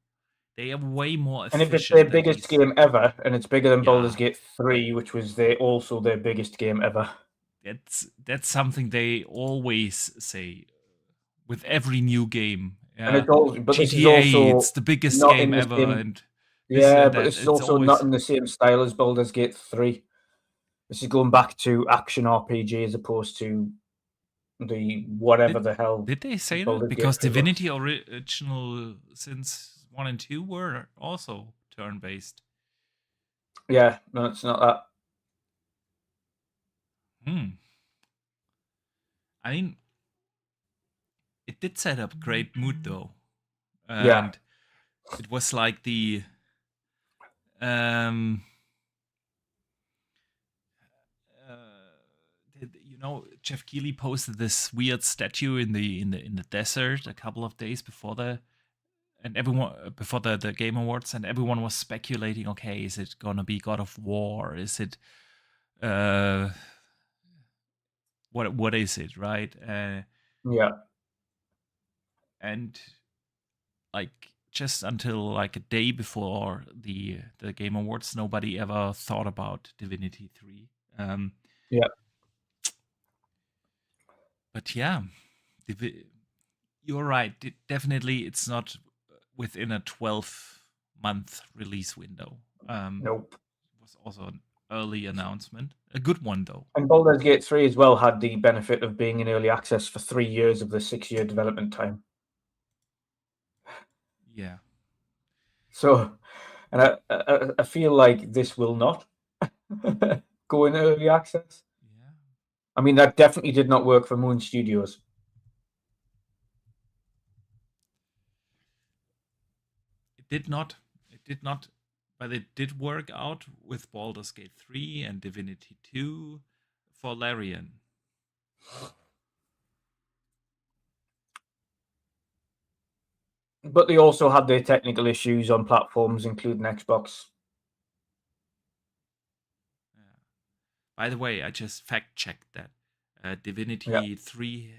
They are way more And if it's efficient their than biggest these. game ever, and it's bigger than Baldur's Yeah, Gate 3, which was also their biggest game ever. that's something they always say with every new game. And Yeah, it's all, but this is GTA, also it's the biggest not game in the ever, same. and this Yeah, and but that. this is It's also not always in the same style as Baldur's Gate 3. This is going back to action RPG as opposed to the whatever the hell Did they say that? Baldur's Gate Because 3 was. Divinity original since 1 and 2 were also turn based. Yeah, no, it's not that. I mean, it did set up great mood though, Yeah. and it was like the um Jeff Keighley posted this weird statue in the desert a couple of days before the Game Awards, and everyone was speculating, okay, is it gonna be God of War? Is it what is it, right? Yeah. And like just until like a day before the Game Awards, nobody ever thought about Divinity 3. Yeah. But yeah, you're right. Definitely, it's not within a 12-month release window. Nope. It was also an early announcement, a good one though. And Baldur's Gate 3 as well had the benefit of being in early access for 3 years of the 6-year development time. Yeah. So, and I feel like this will not go in early access. Yeah. I mean, that definitely did not work for Moon Studios. It did not. But it did work out with Baldur's Gate 3 and Divinity 2 for Larian. But they also had their technical issues on platforms, including Xbox. Yeah. By the way, I just fact checked that Divinity 3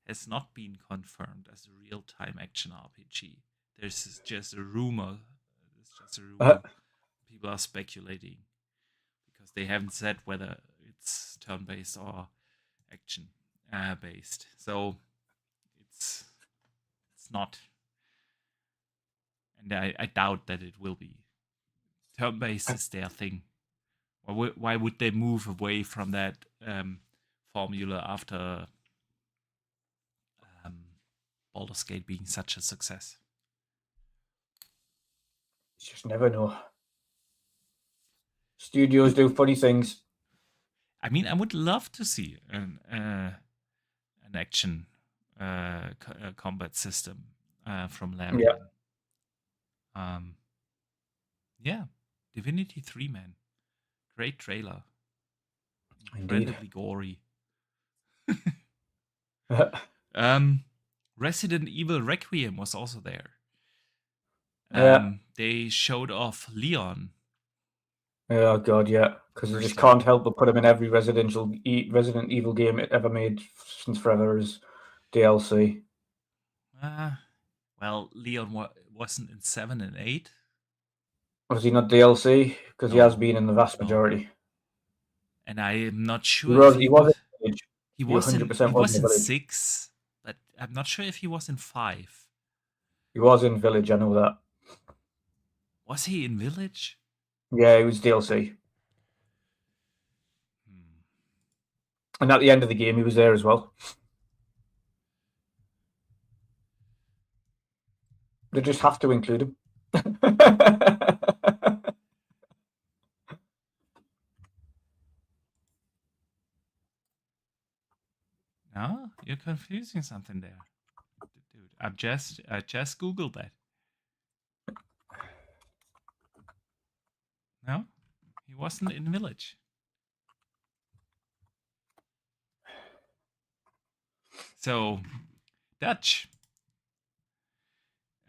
has not been confirmed as a real-time action RPG. There's just a rumor. People are speculating because they haven't said whether it's turn-based or action based. So it's not, and I doubt that it will be. Turn-based is their thing. Why would they move away from that formula after Baldur's Gate being such a success. You just never know. Studios do funny things. I mean, I would love to see an action combat system from Larian. Yeah, Divinity 3, man. Great trailer. Incredibly gory. Resident Evil Requiem was also there. They showed off Leon. Oh god, yeah, because you just can't help but put him in every Resident Evil game ever made since forever as DLC. Well, Leon wasn't in 7 and 8. Was he not DLC? Because he has been in the vast majority. And I am not sure if he was. He was in 6, but I'm not sure if he was in 5. He was in Village, I know that. Was he in Village? Yeah, he was DLC. And at the end of the game, he was there as well. They just have to include him. No, you're confusing something there, dude. I just googled that. No, he wasn't in Village. So, Dutch.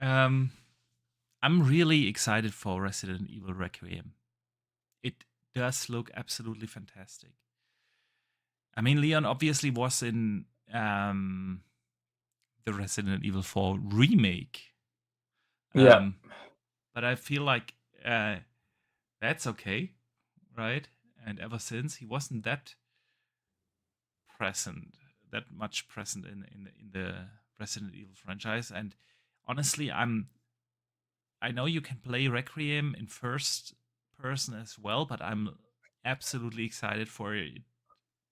I'm really excited for Resident Evil Requiem. It does look absolutely fantastic. I mean, Leon obviously was in the Resident Evil 4 remake. Yeah. But I feel like that's okay, right? And ever since, he wasn't that much present in the Resident Evil franchise. And honestly, I know you can play Requiem in first person as well, but I'm absolutely excited for it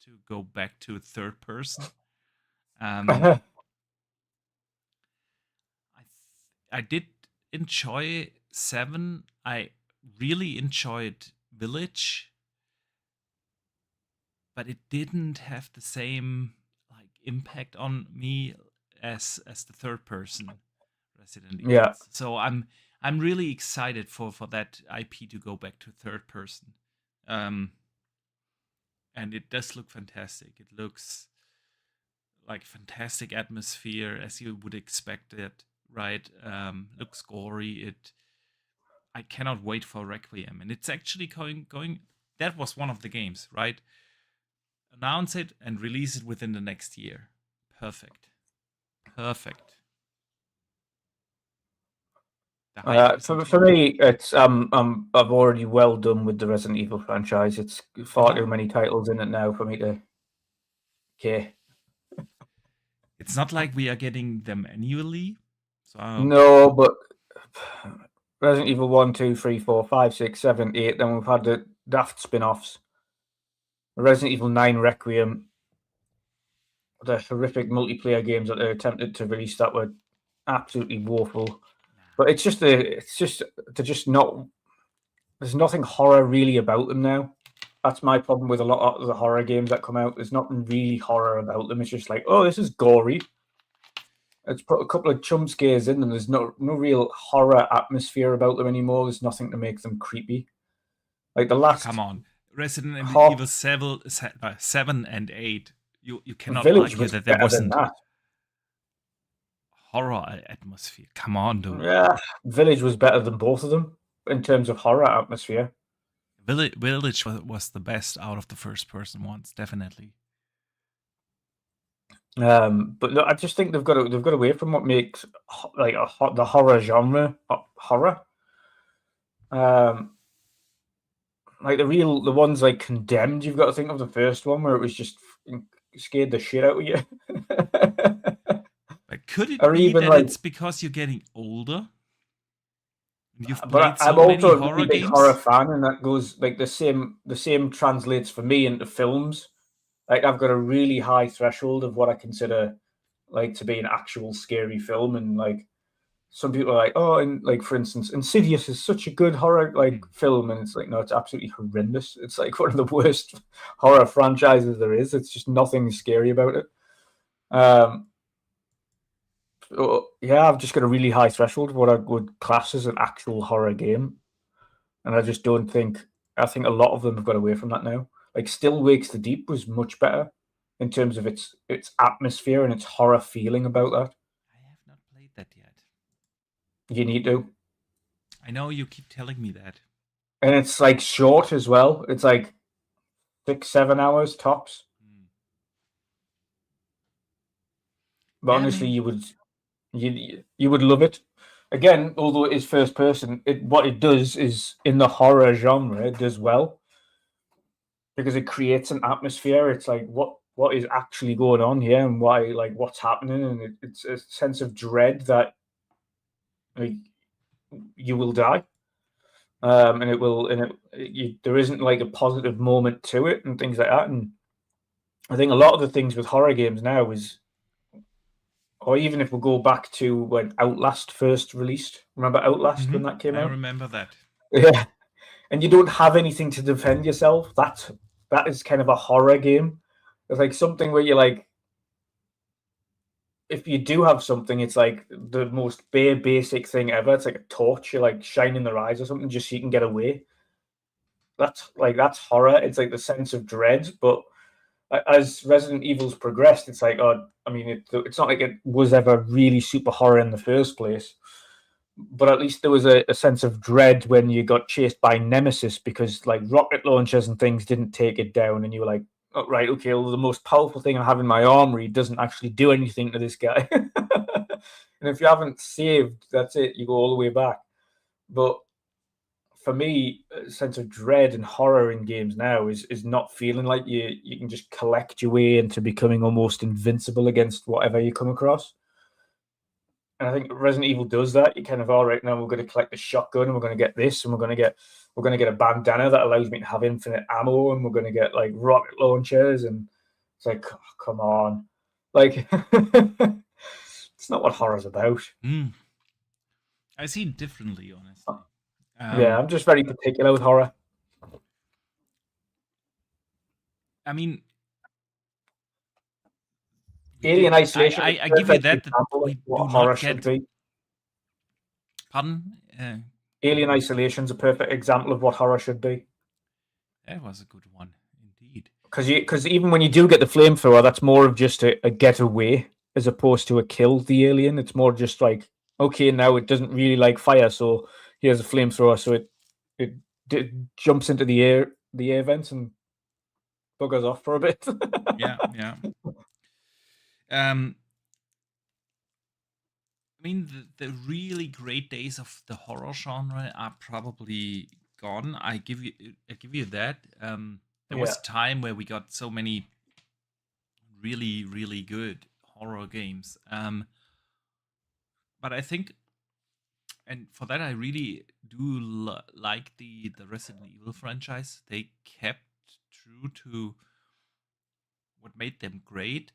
to go back to third person. I did enjoy 7. I really enjoyed Village, but it didn't have the same impact on me as the third person Resident Evil. Yeah. So I'm really excited for that IP to go back to third person. And it does look fantastic. It looks like fantastic atmosphere as you would expect it, right? Looks gory. I cannot wait for Requiem. And it's actually going that was one of the games, right? Announce it and release it within the next year. Perfect. For me, it's I've already well done with the Resident Evil franchise. It's far too many titles in it now for me to care. It's not like we are getting them annually. So no, but Resident Evil 1, 2, 3, 4, 5, 6, 7, 8. Then we've had the daft spin-offs. Resident Evil 9 Requiem. The horrific multiplayer games that they attempted to release that were absolutely woeful. But it's just they're just not. There's nothing horror really about them now. That's my problem with a lot of the horror games that come out. There's nothing really horror about them. It's just like, oh, this is gory. It's put a couple of jump scares in them. There's no real horror atmosphere about them anymore. There's nothing to make them creepy. Like the last. Come on, Resident Evil 7 and 8. You cannot argue that there wasn't horror atmosphere. Come on, dude. Yeah, Village was better than both of them in terms of horror atmosphere. Village was the best out of the first-person ones, definitely. But no, I just think they've got away from what makes like the horror genre horror. Like the ones like Condemned, you've got to think of the first one where it was just scared the shit out of you. But could it be that it's because you're getting older? You've played I'm also a really big horror fan, and that goes like the same translates for me into films. Like I've got a really high threshold of what I consider like to be an actual scary film, and like some people are like, oh, and like for instance, Insidious is such a good horror like film, and it's like, no, it's absolutely horrendous. It's like one of the worst horror franchises there is. It's just nothing scary about it. Yeah, I've just got a really high threshold of what I would class as an actual horror game, and I just don't think. I think a lot of them have got away from that now. Like Still Wakes the Deep was much better in terms of its atmosphere and its horror feeling about that. I have not played that yet. You need to, I know you keep telling me that. and it's like short as well. It's like 6-7 hours tops. But Yeah, honestly, maybe. you would love it. Again, although it is first person, what it does is in the horror genre, it does well because it creates an atmosphere. It's like what is actually going on here and why, like what's happening, and it's a sense of dread that like, you will die, and it will, and there isn't like a positive moment to it and things like that. And I think a lot of the things with horror games now is, or even if we go back to when Outlast first released, remember Outlast when that came I out? remember that. Yeah, and you don't have anything to defend yourself. That is kind of a horror game. It's like something where you're like, if you do have something, it's like the most bare basic thing ever. It's like a torch, you're like shining their eyes or something just so you can get away. That's horror. It's like the sense of dread. But as Resident Evil's progressed, it's like, oh, I mean, it's not like it was ever really super horror in the first place. But at least there was a sense of dread when you got chased by Nemesis because like rocket launchers and things didn't take it down, and you were like, oh, right, okay, well, the most powerful thing I have in my armory doesn't actually do anything to this guy. And if you haven't saved, that's it. You go all the way back. But for me, a sense of dread and horror in games now is not feeling like you can just collect your way into becoming almost invincible against whatever you come across. And I think Resident Evil does that. You kind of, all right, now we're going to collect the shotgun, and we're going to get this, and we're going to get a bandana that allows me to have infinite ammo, and we're going to get like rocket launchers, and it's like, oh, come on, like it's not what horror's about. Mm. I see it differently, honestly. Yeah, I'm just very particular with horror. I mean, we Alien did. Isolation is I a give you perfect that. example of We what do horror not should get. be. Pardon. Alien Isolation is a perfect example of what horror should be. That was a good one, indeed. Because even when you do get the flamethrower, that's more of just a getaway as opposed to a kill the alien. It's more just like, okay, now it doesn't really like fire, so here's a flamethrower, so it jumps into the air vents and buggers off for a bit. Yeah, yeah. I mean, the really great days of the horror genre are probably gone. I give you that. There Yeah, was a time where we got so many really, really good horror games. But I think, and for that, I really do like the Resident Evil franchise. They kept true to what made them great,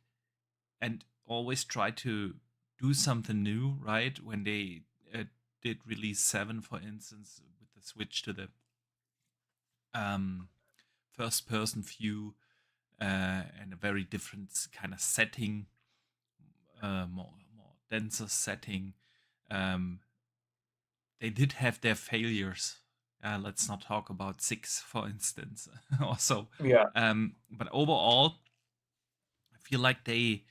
and always try to do something new, right? When they did release 7, for instance, with the switch to the first person view and a very different kind of setting, more denser setting. Um, they did have their failures. Let's not talk about 6, for instance, also. yeah, But overall, I feel like they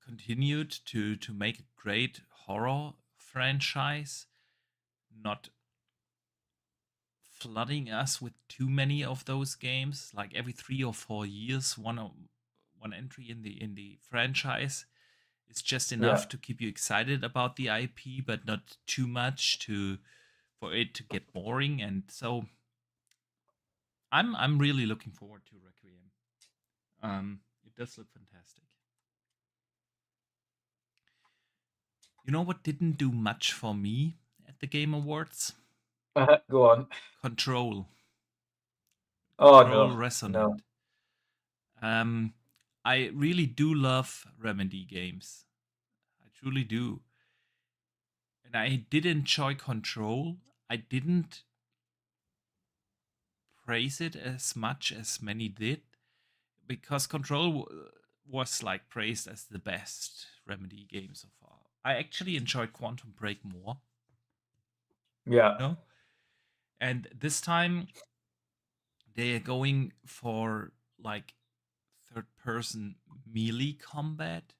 continued to make a great horror franchise, not flooding us with too many of those games. Like every 3 or 4 years, one entry in the franchise is just yeah. enough to keep you excited about the IP, but not too much for it to get boring. And so I'm really looking forward to Requiem. It does look fantastic. You know what didn't do much for me at the Game Awards? Go on. Control. Oh Control no, no. Resonant. Um, I really do love Remedy games. I truly do. And I did enjoy Control. I didn't praise it as much as many did because Control was like praised as the best Remedy game so far. I actually enjoyed Quantum Break more, Yeah. you know? And this time they are going for like third person melee combat.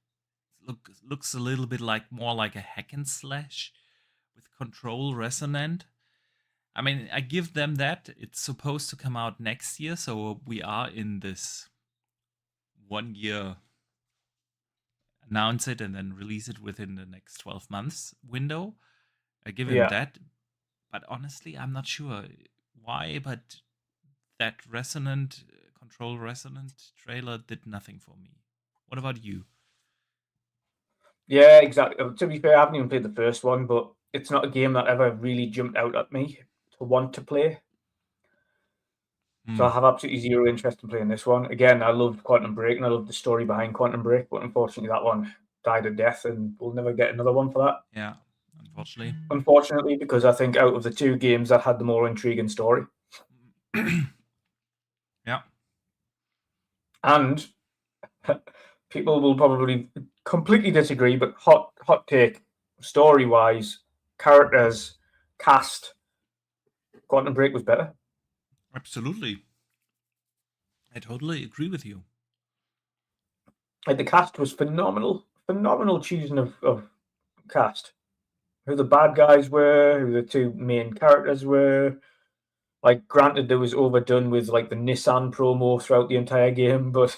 Looks a little bit like more like a hack and slash with Control resonant. I mean, I give them that. It's supposed to come out next year, so we are in this 1 year announce it and then release it within the next 12 months window. I give him Yeah. that. But honestly, I'm not sure why, but that resonant Control resonant trailer did nothing for me. What about you? Yeah, exactly. To be fair, I haven't even played the first one, but it's not a game that ever really jumped out at me to want to play. So I have absolutely zero interest in playing this one. Again, I loved Quantum Break and I loved the story behind Quantum Break, but unfortunately that one died a death and we'll never get another one for that. Yeah, unfortunately. Unfortunately, because I think out of the two games that had the more intriguing story. Yeah. And people will probably completely disagree, but hot take, story-wise, characters, cast, Quantum Break was better. Absolutely. I totally agree with you. Like the cast was phenomenal choosing of cast. Who the bad guys were, who the two main characters were. Like, granted, there was overdone with like the Nissan promo throughout the entire game, but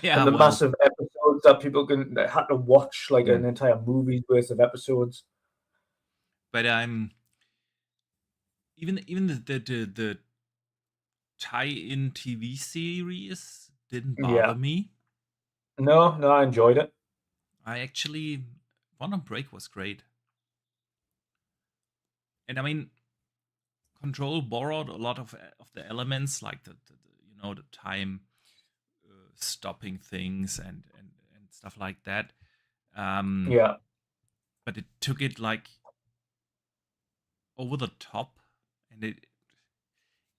Yeah, and the well, massive episodes that people had to watch, like an entire movie's worth of episodes. but I'm even the tie-in TV series didn't bother Yeah. me. No, I enjoyed it. I actually Quantum Break was great. And I mean, Control borrowed a lot of the elements, like the the time stopping things and stuff like that. Yeah. But it took it like over the top, and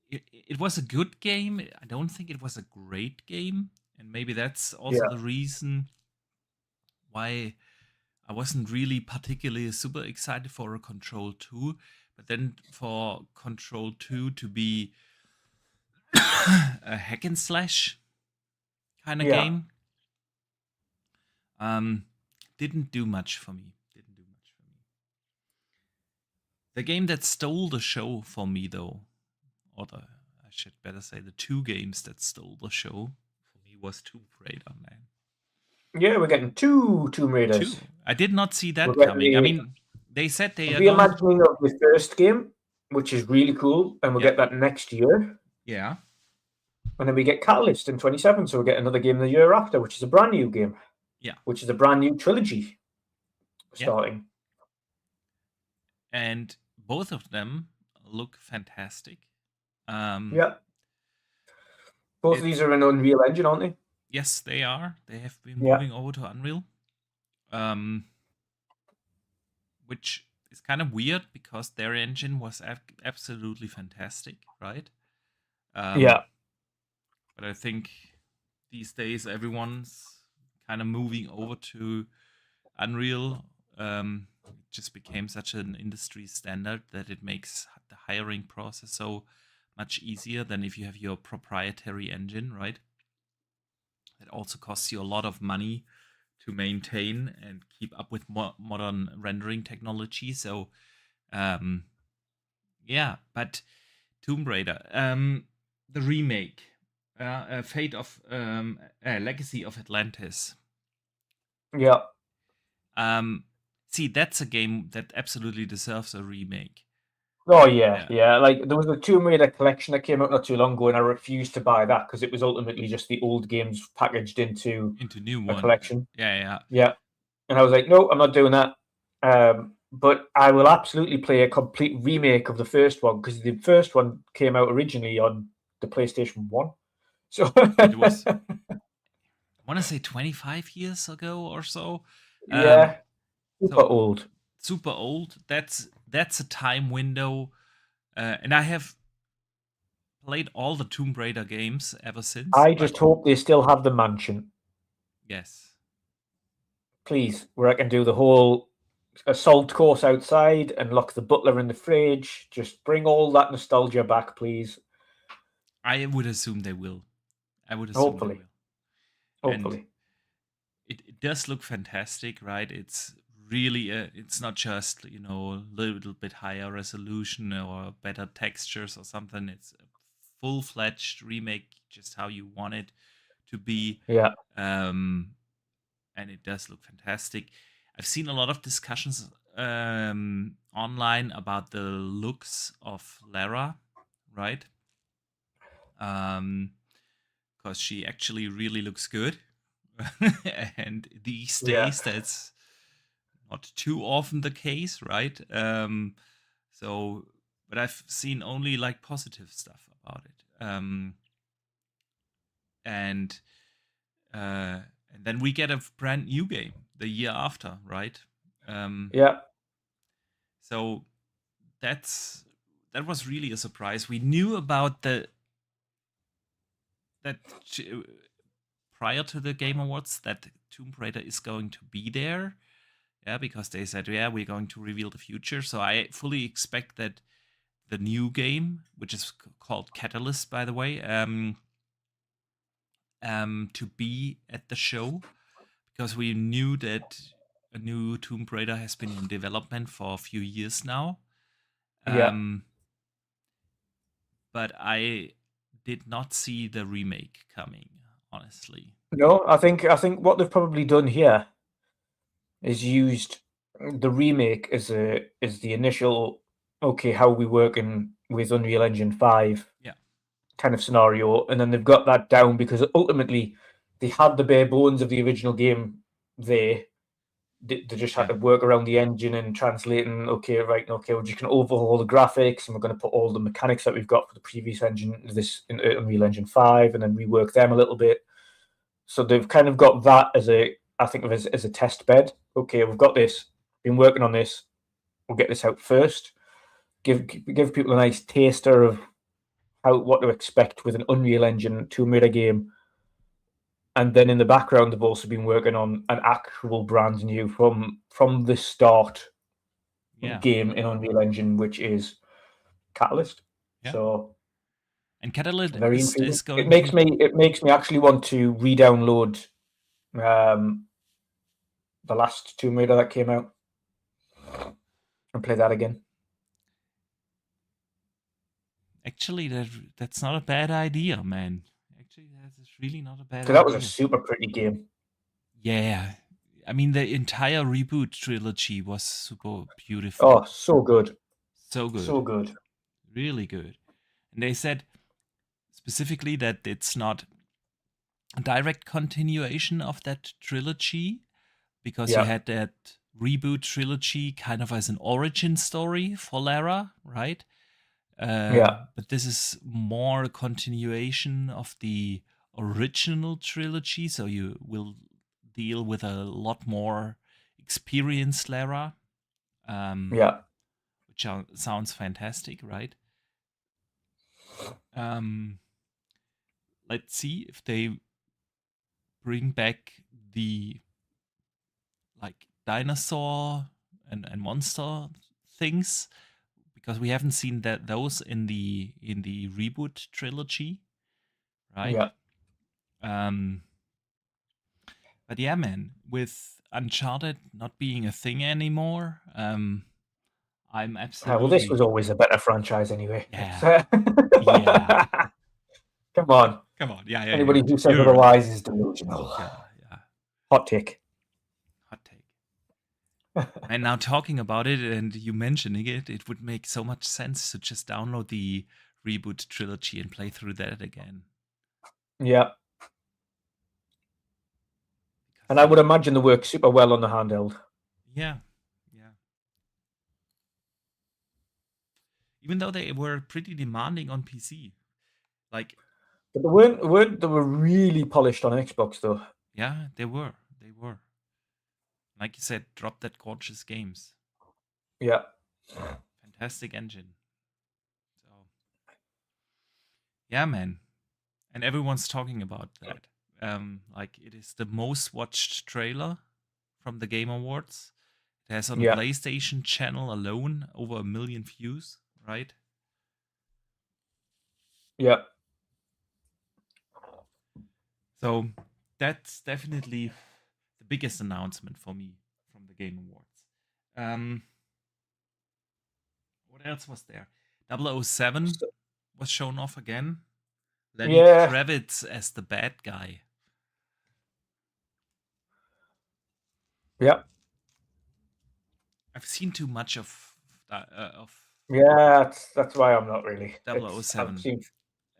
it was a good game. I don't think it was a great game, and maybe that's also Yeah. the reason why I wasn't really particularly super excited for a Control 2. But then for Control 2 to be a hack and slash kind of Yeah. game, didn't do much for me. The game that stole the show for me, though, I should better say the two games that stole the show for me was Tomb Raider, man. Yeah, we're getting two Tomb Raiders. Two. I did not see We're that getting coming. I mean, they said they the are going. reimagining of the first game, which is really cool, and we'll Yeah. get that next year. Yeah. And then we get Catalyst in 27, so we'll get another game the year after, which is a brand new game. Yeah. Which is a brand new trilogy starting. And both of them look fantastic. Yeah. Both of these are in Unreal Engine, aren't they? Yes, they are. They have been moving over to Unreal. Which is kind of weird because their engine was absolutely fantastic, right? Yeah. But I think these days everyone's kind of moving over to Unreal. It just became such an industry standard that it makes the hiring process so much easier than if you have your proprietary engine, right? It also costs you a lot of money to maintain and keep up with modern rendering technology. So, yeah, but Tomb Raider, the remake, Fate of Legacy of Atlantis. Yeah. See, that's a game that absolutely deserves a remake. Oh yeah. Like there was a Tomb Raider collection that came out not too long ago, and I refused to buy that because it was ultimately just the old games packaged into new a one. collection. Yeah. And I was like, no, I'm not doing that. But I will absolutely play a complete remake of the first one because the first one came out originally on the PlayStation 1. So it was. want to say 25 years ago or so. Um, Yeah, super so old. super old. That's a time window, and I have played all the Tomb Raider games ever since. I But just hope they still have the mansion, yes, please, where I can do the whole assault course outside and lock the butler in the fridge. Just bring all that nostalgia back, please. I would assume they will. I would assume they Hopefully, will. And hopefully. it does look fantastic, right? It's really it's not just a little bit higher resolution or better textures or something. It's a full-fledged remake, just how you want it to be. Yeah, um and it does look fantastic. I've seen a lot of discussions online about the looks of Lara, right? Because she actually really looks good. And these yeah, days, that's not too often the case, right? So, but I've seen only like positive stuff about it. And uh, and then we get a brand new game the year after, right? Um, yeah, so that was really a surprise. We knew about that prior to the Game Awards that Tomb Raider is going to be there. Yeah, because they said, yeah, we're going to reveal the future. So I fully expect that the new game, which is called Catalyst, by the way, to be at the show, because we knew that a new Tomb Raider has been in development for a few years now. yeah. Um, but I did not see the remake coming, honestly. No, I think what they've probably done here is used the remake as the initial, okay, how are we working with Unreal Engine 5 Yeah, kind of scenario, and then they've got that down because ultimately they had the bare bones of the original game there. They just had yeah, to work around the engine and translating. Okay, right, okay, we're just going to overhaul the graphics and we're going to put all the mechanics that we've got for the previous engine into this in Unreal Engine 5, and then rework them a little bit. So they've kind of got that as I think of as a test bed. Okay, we've got this. Been working on this. We'll get this out first. Give people a nice taster of what to expect with an Unreal Engine Tomb Raider game. And then in the background, they've also been working on an actual brand new from the start yeah, game in Unreal Engine, which is Catalyst. yeah. So And very Catalyst intriguing. is going to. It makes me actually want to re-download um, the last Tomb Raider that came out and play that again. Actually, that's not a bad idea, man. Actually, that's really not a bad Because that was a idea. super pretty game. Yeah. I mean, the entire reboot trilogy was super beautiful. Oh, so good. So good. So good. Really good. And they said specifically that it's not a direct continuation of that trilogy, because you Yeah. had that reboot trilogy kind of as an origin story for Lara, right? Yeah. But this is more a continuation of the original trilogy, so you will deal with a lot more experienced Lara, um, Yeah. which sounds fantastic, right? Um, let's see if they bring back the like dinosaur and monster things, because we haven't seen those in the reboot trilogy, right? Yeah. Um, but yeah, man, with Uncharted not being a thing anymore, I'm Well, this absolutely. was always a better franchise anyway. Yeah, yeah. Come on. Come on, yeah, yeah, Anybody who says you're right. otherwise is delusional. Yeah, yeah. Hot take. Hot take. And now talking about it and you mentioning it, it would make so much sense to just download the reboot trilogy and play through that again. Yeah. Because And I would imagine they work super well on the handheld. yeah, yeah. Even though they were pretty demanding on PC, like But they were really polished on Xbox though. Yeah, they were. They were. Like you said, drop that gorgeous games. Yeah. Fantastic engine. So yeah, man. And everyone's talking about that. Like it is the most watched trailer from the Game Awards. It has on the Yeah. PlayStation channel alone over 1 million views, right? Yeah. So that's definitely the biggest announcement for me from the Game Awards. What else was there? 007 So, was shown off again. Lenny yeah. Kravitz as the bad guy. Yeah. I've seen too much of Yeah. That's why I'm not really. I've 007. seen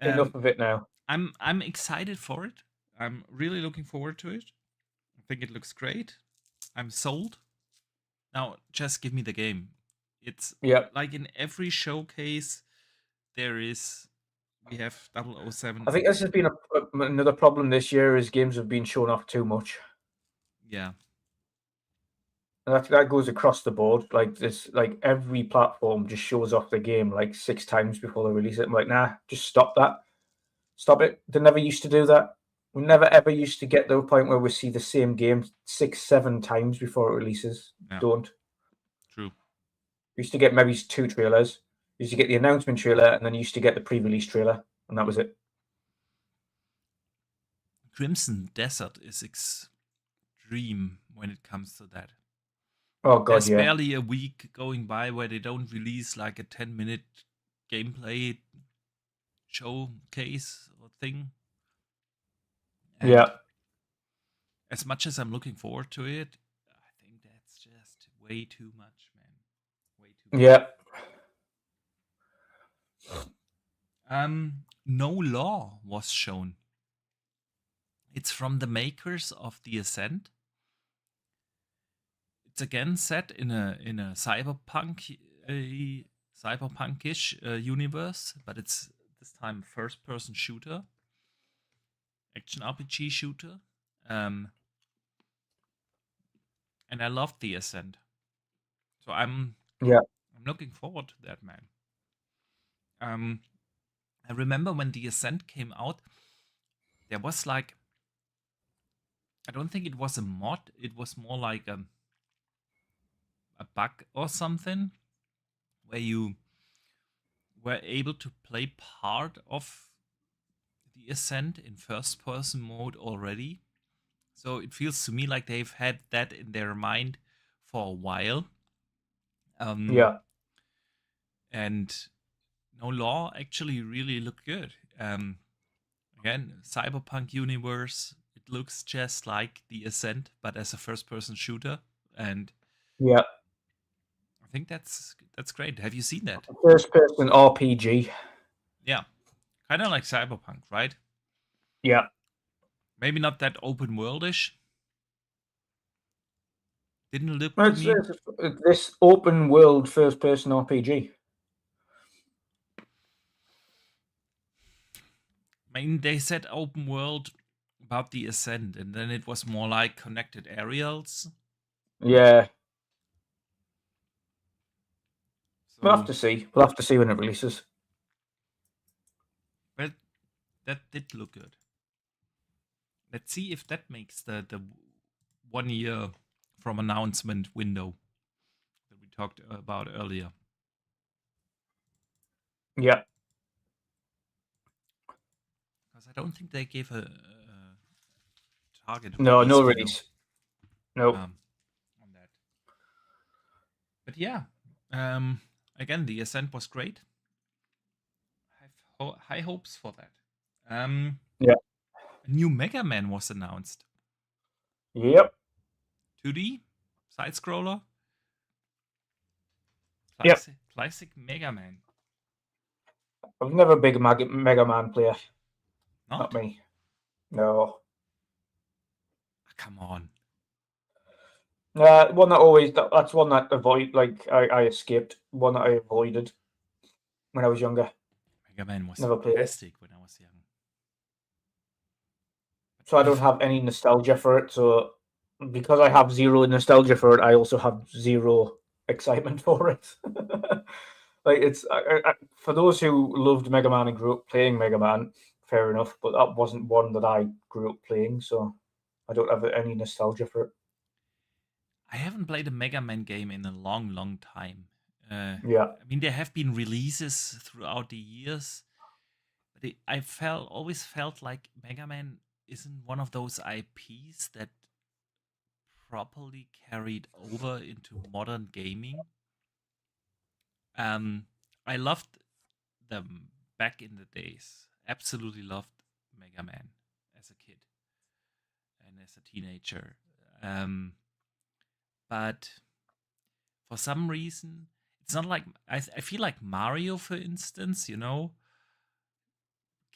enough Um, of it now. I'm excited for it. I'm really looking forward to it. I think it looks great. I'm sold. Now, just give me the game. It's Yeah. like in every showcase, we have 007 I think this has been another problem this year is games have been shown off too much. Yeah. And that goes across the board. Like this, like every platform just shows off the game like 6 times before they release it. I'm like, nah, just stop that. Stop it. They never used to do that. We never ever used to get to a point where we see the same game 6, 7 times before it releases. Yeah. Don't. True. We used to get maybe 2 trailers. You used to get the announcement trailer and then you used to get the pre-release trailer, and that was it. Crimson Desert is extreme when it comes to that. Oh god, There's yeah. barely a week going by where they don't release like a 10-minute gameplay showcase or thing. And Yeah. as much as I'm looking forward to it, I think that's just way too much, man. Way too much. Yeah. No Law was shown. It's from the makers of The Ascent. It's again set in a cyberpunkish universe, but it's this time first-person shooter, action RPG shooter. And I loved The Ascent, so I'm looking forward to that, man. I remember when The Ascent came out, there was like, I don't think it was a mod, it was more like a bug or something where you were able to play part of The Ascent in first person mode already. So it feels to me like they've had that in their mind for a while. Yeah. And No Law actually really looked good. Again, cyberpunk universe. It looks just like The Ascent, but as a first-person shooter, and Yeah. I think that's great. Have you seen that? First person RPG. Yeah, kind of like cyberpunk, right? Yeah. Maybe not that open worldish. Didn't look to me. It's this open world first person RPG. I mean, they said open world about The Ascent, and then it was more like connected aerials. Yeah. We'll So, have to see. We'll have to see when it releases. but that did look good. Let's see if that makes the 1 year from announcement window that we talked about earlier. Yeah. Because I don't think they gave a target No, release no window release. No. on that. But yeah, again, The Ascent was great. I have high hopes for that. Yeah. A new Mega Man was announced. Yep. 2D side scroller. Yep. Classic Mega Man. I've never been a Mega Man player. Not? Not me. No. Come on. One that always that's one that I escaped. One that I avoided when I was younger. Mega Man was Never played it. fantastic when I was young. so I don't have any nostalgia for it. So because I have zero nostalgia for it, I also have zero excitement for it. Like it's for those who loved Mega Man and grew up playing Mega Man, fair enough. But that wasn't one that I grew up playing, so I don't have any nostalgia for it. I haven't played a Mega Man game in a long, long time. Yeah, I mean, there have been releases throughout the years, but I always felt like Mega Man isn't one of those IPs that properly carried over into modern gaming. Um, I loved them back in the days. Absolutely loved Mega Man as a kid and as a teenager. But for some reason, it's not like I feel like Mario, for instance,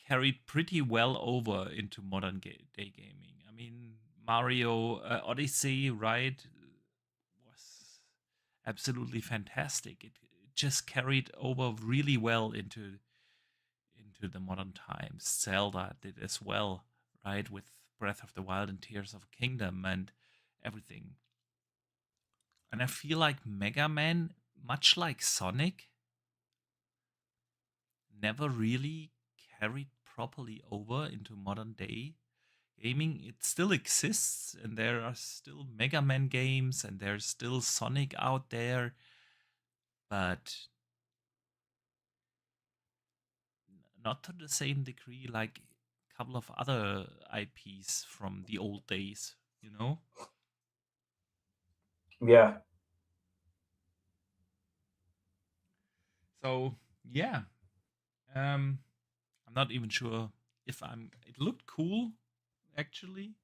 carried pretty well over into modern day gaming. I mean, Mario Odyssey, right, was absolutely fantastic. It just carried over really well into the modern times. Zelda did as well, right, with Breath of the Wild and Tears of a Kingdom and everything. And I feel like Mega Man, much like Sonic, never really carried properly over into modern day gaming. It still exists, and there are still Mega Man games, and there's still Sonic out there, but not to the same degree like a couple of other IPs from the old days, you know? yeah. So, yeah. Um, I'm not even sure if I'm. It looked cool, actually.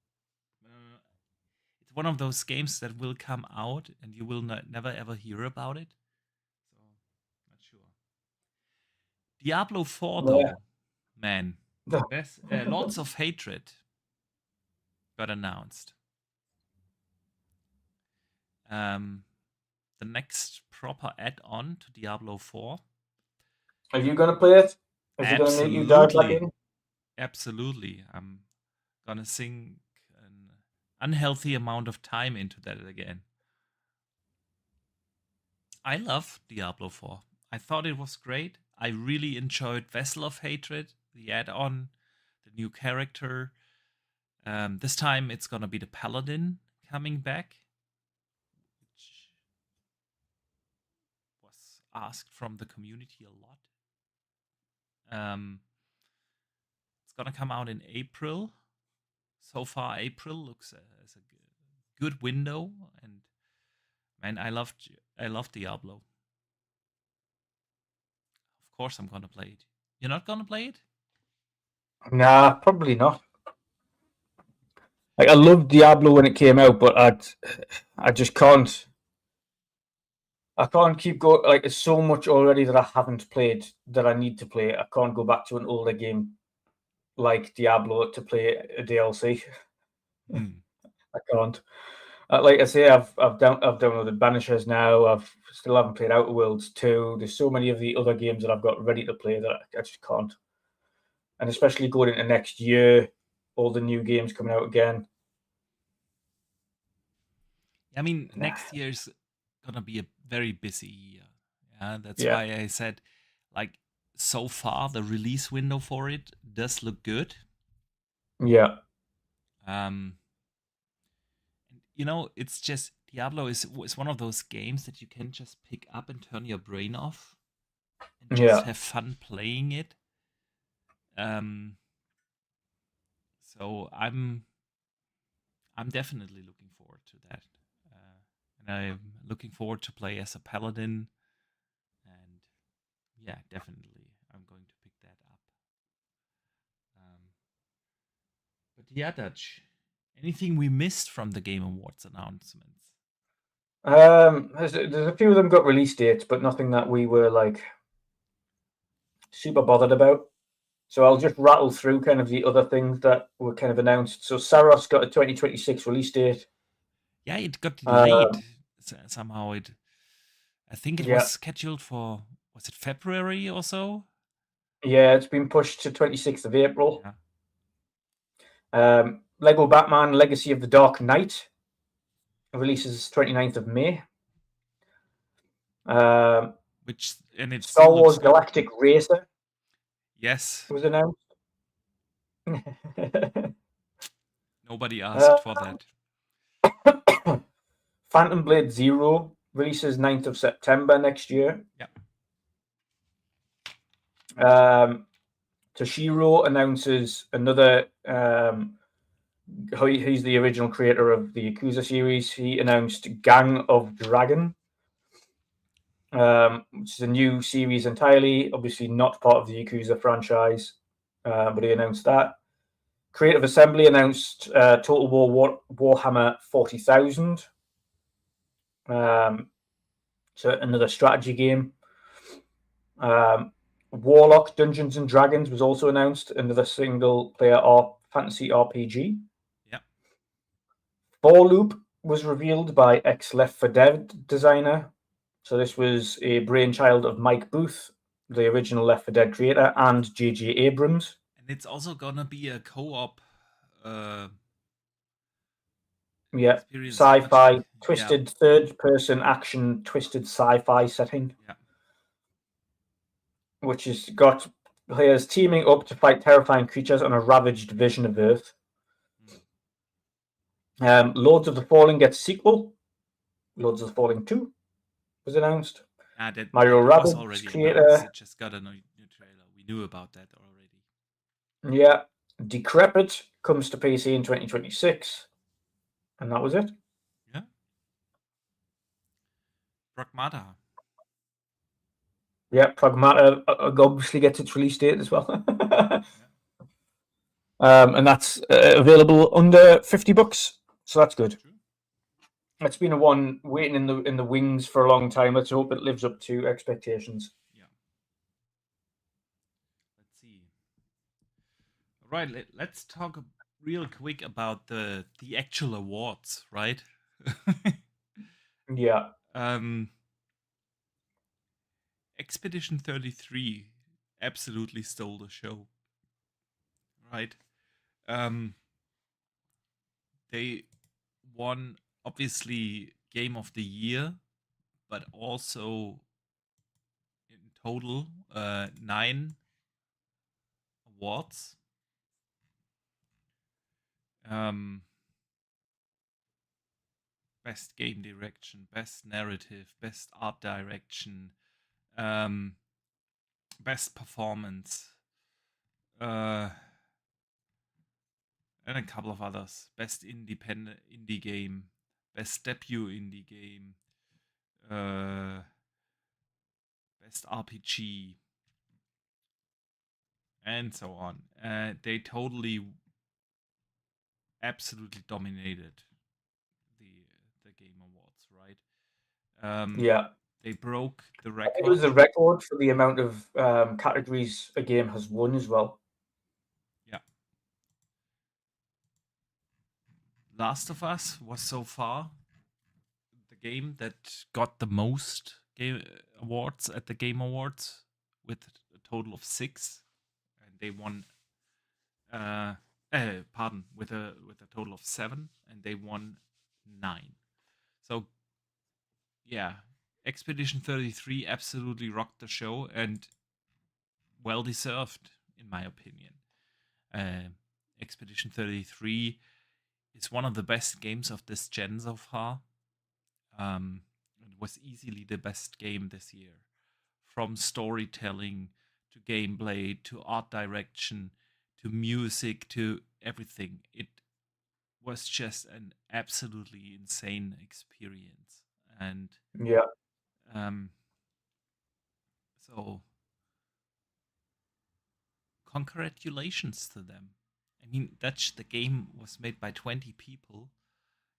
Uh, it's one of those games that will come out and you will never ever hear about it. So, not sure. Diablo 4, Yeah. though, man, there's lots of hatred got announced. Um, the next proper add-on to Diablo 4. Are you gonna play it? Is it gonna make you dive back Absolutely, in? absolutely. I'm gonna sink an unhealthy amount of time into that again. I love Diablo 4. I thought it was great. I really enjoyed Vessel of Hatred, the add-on, the new character. This time it's gonna be the Paladin coming back, which was asked from the community a lot. It's gonna come out in April. So far, April looks as a good window, and man, I love Diablo. Of course, I'm gonna play it. You're not gonna play it? Nah, probably not. Like I loved Diablo when it came out, but I just can't. I can't keep going. Like there's so much already that I haven't played that I need to play. I can't go back to an older game like Diablo to play a DLC. Hmm. I can't. Like I say, I've downloaded Banishers now. I've still haven't played Outer Worlds 2. There's so many of the other games that I've got ready to play that I just can't. And especially going into next year, all the new games coming out again. I mean, Nah. next year's gonna be a very busy year. Yeah, that's Yeah, why I said, like, so far the release window for it does look good. yeah, Um, it's just Diablo is one of those games that you can just pick up and turn your brain off and just yeah. have fun playing it. Um, so I'm definitely looking forward to that, and I'm looking forward to play as a paladin. And yeah, definitely, I'm going to pick that up. Um, but yeah, Dutch. Anything we missed from the Game Awards announcements? There's a few of them got release dates, but nothing that we were like super bothered about. So I'll just rattle through kind of the other things that were kind of announced. So Saros got a 2026 release date. Yeah, it got delayed Um, somehow. I think it was yeah, scheduled for, was it February or so? yeah, it's been pushed to 26th of April. Yeah. Lego Batman Legacy of the Dark Knight releases 29th of May. Which and it Star still looks Wars good. Galactic Racer Yes, was announced. nobody asked for that. Phantom Blade Zero releases 9th of September next year. Yeah. Toshiro announces another. He's the original creator of the Yakuza series. He announced Gang of Dragon, which is a new series entirely, obviously not part of the Yakuza franchise, but he announced that. Creative Assembly announced Total War Warhammer 40,000. So another strategy game. Warlock Dungeons and Dragons was also announced, another single-player fantasy RPG. Yeah. 4Loop was revealed by ex-Left 4 Dead designer. So this was a brainchild of Mike Booth, the original Left 4 Dead creator, and J.J. Abrams. And it's also gonna be a co-op experience. Sci-fi, Which, twisted third-person action, twisted sci-fi setting. Yeah. Which has got players teaming up to fight terrifying creatures on a ravaged vision of Earth. Lords of the Fallen gets sequel. Lords of the Fallen 2 was announced. Mario was Rabbids already creator. announced. It just got a new trailer. We knew about that already. Yeah. Decrepit comes to PC in 2026. And that was it. Yeah. Pragmata. Yeah, Pragmata obviously gets its release date as well. And that's available under $50, so that's good. True. It's been a one waiting in the wings for a long time. Let's hope it lives up to expectations. Yeah. Let's see. All right, let's talk real quick about the actual awards, right? Yeah. Expedition 33 absolutely stole the show, right? They won obviously Game of the Year, but also in total 9 awards. Best game direction, best narrative, best art direction, best performance, and a couple of others. Best independent indie game, best debut indie game, best RPG, and so on. They totally, absolutely dominated the Game Awards, right? Yeah. They broke the I record. think it was a record for the amount of categories a game has won as well. Yeah. Last of Us was so far the game that got the most game awards at the Game Awards, with a total of 6, and they won. With a total of 7, and they won 9. So yeah, Expedition 33 absolutely rocked the show, and well deserved, in my opinion. Expedition 33 is one of the best games of this gen so far. It was easily the best game this year, from storytelling to gameplay to art direction to music to everything. It was just an absolutely insane experience, and yeah, so congratulations to them. I mean, the game was made by 20 people,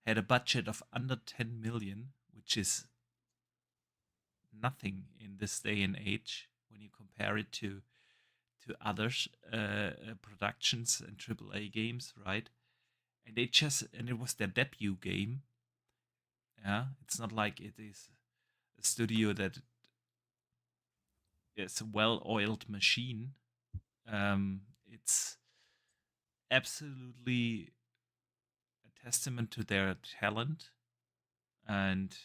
had a budget of under 10 million, which is nothing in this day and age when you compare it to other productions and AAA games, right? And it was their debut game. Yeah, it's not like it is a studio that is a well-oiled machine. It's absolutely testament to their talent, and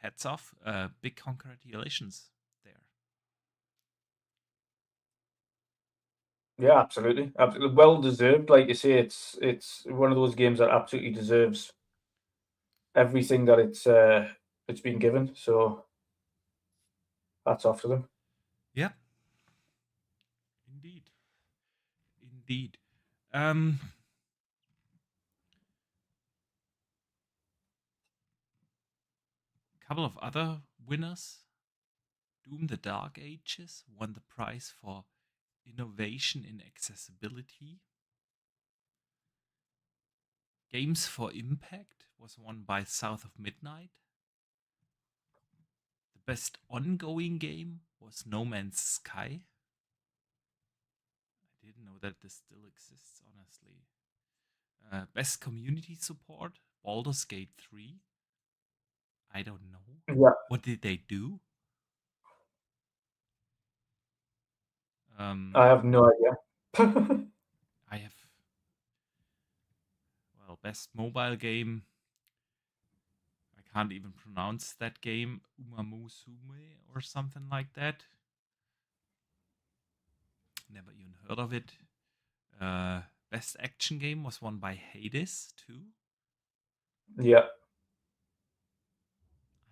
hats off. Big congratulations there. Yeah, absolutely, absolutely, well deserved. Like you say, it's one of those games that absolutely deserves everything that it's been given. So that's off to them. Yeah, indeed, indeed. Um, couple of other winners. Doom: The Dark Ages won the prize for innovation in accessibility. Games for Impact was won by South of Midnight. The best ongoing game was No Man's Sky. I didn't know that this still exists, honestly. Best community support, Baldur's Gate 3. I don't know. Yeah, What did they do? I have no idea. I have, well, best mobile game. I can't even pronounce that game. Umamusume or something like that. Never even heard of it. Best action game was won by Hades 2. Yeah,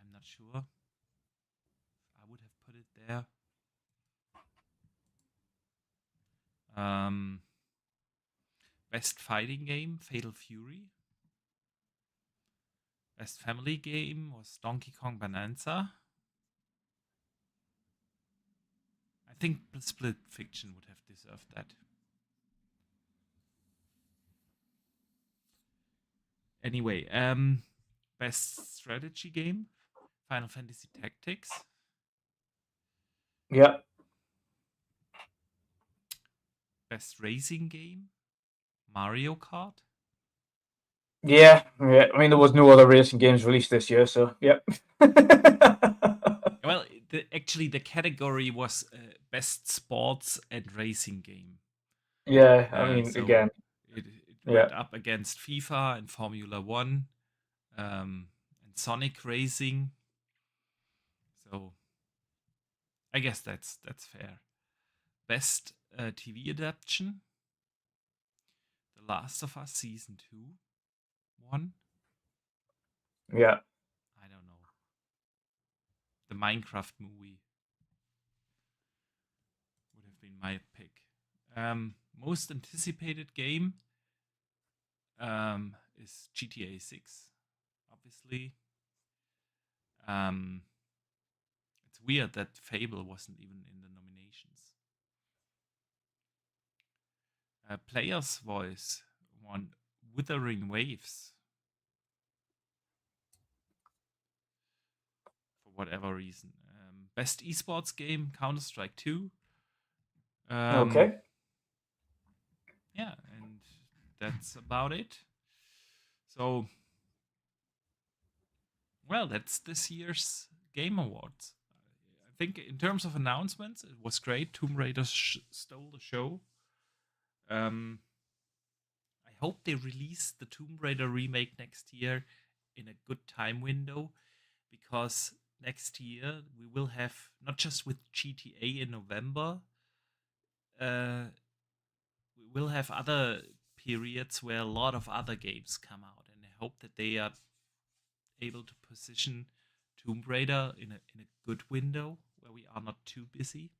I'm not sure. I would have put it there. Best fighting game, Fatal Fury. Best family game was Donkey Kong Bonanza. I think Split Fiction would have deserved that. Anyway, best strategy game, Final Fantasy Tactics. yeah, Best racing game, Mario Kart. yeah. I mean, there was no other racing games released this year, so yeah. Well, actually, the category was best sports and racing game. Yeah, I mean, So again, it yeah, went up against FIFA and Formula One, and Sonic Racing. So I guess that's fair. Best TV adaptation, The Last of Us Season 2 won. yeah, I don't know. The Minecraft movie would have been my pick. Most anticipated game is GTA 6, obviously. It's weird that Fable wasn't even in the nominations. Player's Voice won Wuthering Waves for whatever reason. Best esports game, Counter-Strike 2. okay, Yeah, and that's about it. So, well, that's this year's Game Awards. I think in terms of announcements, it was great. Tomb Raider stole the show. I hope they release the Tomb Raider remake next year in a good time window, because next year we will have, not just with GTA in November, we will have other periods where a lot of other games come out, and I hope that they are able to position Tomb Raider in a good window where we are not too busy,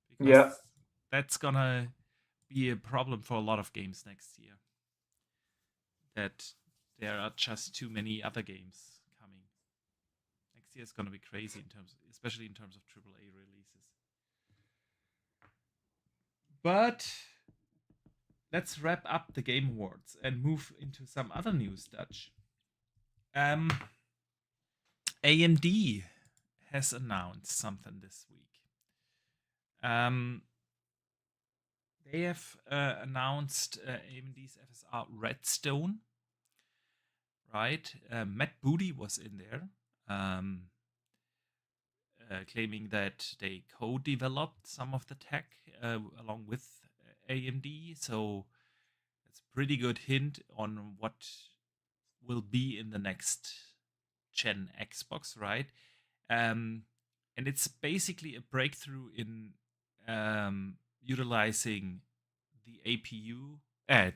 because yeah, that's gonna be a problem for a lot of games next year, that there are just too many other games coming. Next year is gonna be crazy in terms, especially in terms of AAA releases. But let's wrap up the Game Awards and move into some other news, Dutch. AMD has announced something this week. They have announced AMD's FSR Redstone, right? Matt Booty was in there, claiming that they co-developed some of the tech along with AMD, so it's a pretty good hint on what will be in the next gen Xbox, right? And it's basically a breakthrough in utilizing the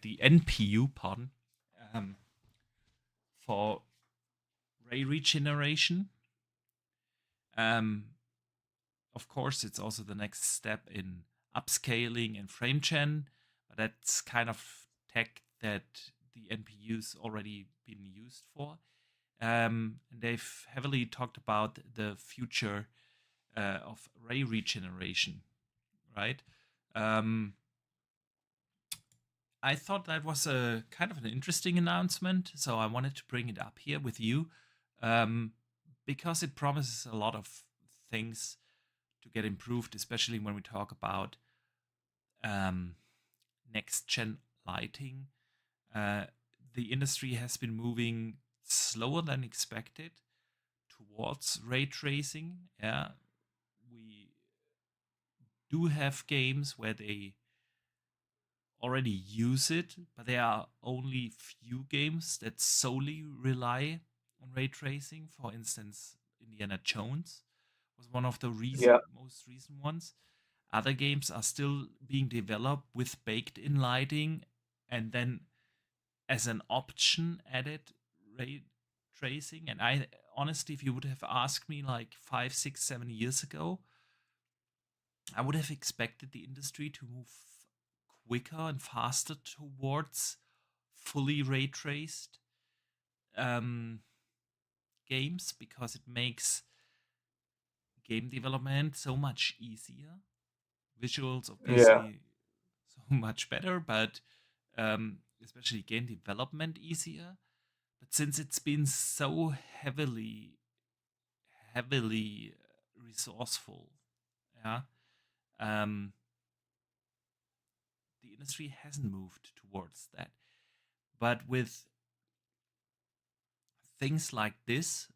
the NPU, pardon, um, for ray regeneration. Of course, it's also the next step in upscaling and frame gen, but that's kind of tech that the NPU's already been used for. And they've heavily talked about the future of ray regeneration, right? I thought that was a kind of an interesting announcement, so I wanted to bring it up here with you um, because it promises a lot of things to get improved, especially when we talk about um, next gen lighting. Uh, the industry has been moving slower than expected towards ray tracing. Yeah, we do have games where they already use it, but there are only few games that solely rely on ray tracing. For instance, Indiana Jones was one of the Yeah, most recent ones. Other games are still being developed with baked in lighting and then as an option added ray tracing. And I honestly, if you would have asked me like 5, 6, 7 years ago, I would have expected the industry to move quicker and faster towards fully ray traced um, games because it makes game development so much easier. Visuals, yeah, obviously, so much better, but especially game development easier. But since it's been so heavily resourceful, yeah, um, the industry hasn't moved towards that. But with things like this,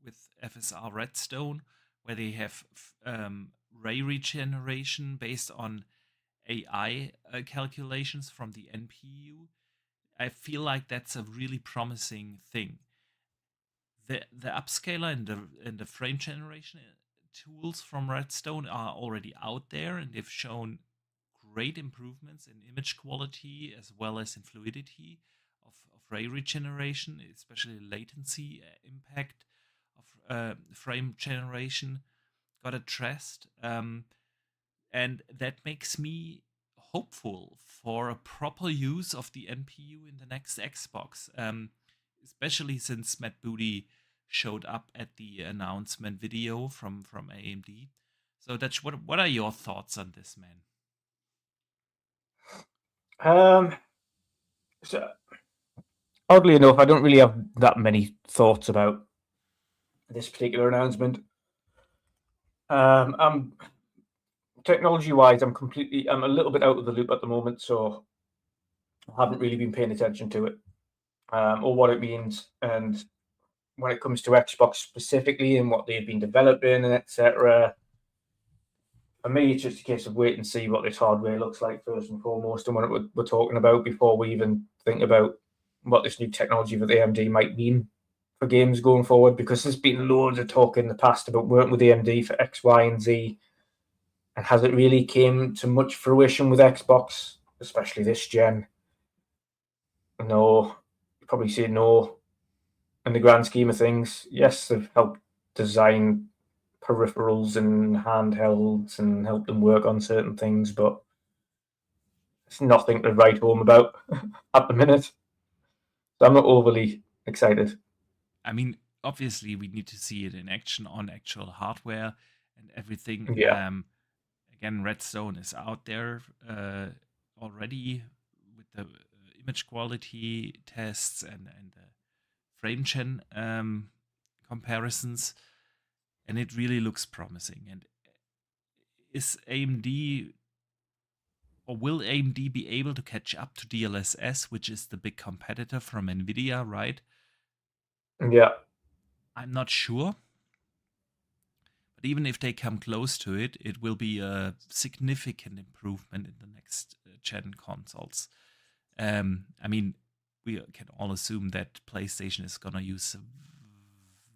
with FSR Redstone, where they have ray regeneration based on AI calculations from the NPU, I feel like that's a really promising thing. The upscaler and the frame generation tools from Redstone are already out there, and they've shown great improvements in image quality as well as in fluidity of ray regeneration, especially latency impact of frame generation got addressed. And that makes me hopeful for a proper use of the NPU in the next Xbox, especially since Matt Booty showed up at the announcement video from AMD. So Dutch, what are your thoughts on this, man? um, so oddly enough, I don't really have that many thoughts about this particular announcement. I'm technology-wise, I'm a little bit out of the loop at the moment, so I haven't really been paying attention to it, or what it means, and when it comes to Xbox specifically and what they've been developing and etc. For me, it's just a case of wait and see what this hardware looks like first and foremost, and what we're talking about before we even think about what this new technology with AMD might mean for games going forward. Because there's been loads of talk in the past about working with AMD for X, Y, and Z, and has it really came to much fruition with Xbox, especially this gen? No, you probably say no. In the grand scheme of things, yes, they've helped design peripherals and handhelds and help them work on certain things, but it's nothing to write home about at the minute. So I'm not overly excited. I mean, obviously, we need to see it in action on actual hardware and everything. Yeah, Again, Redstone is out there already with the image quality tests and frame gen comparisons, and it really looks promising. And is AMD or will AMD be able to catch up to DLSS, which is the big competitor from Nvidia, right? yeah, I'm not sure. But even if they come close to it, it will be a significant improvement in the next gen consoles. I mean, we can all assume that PlayStation is going to use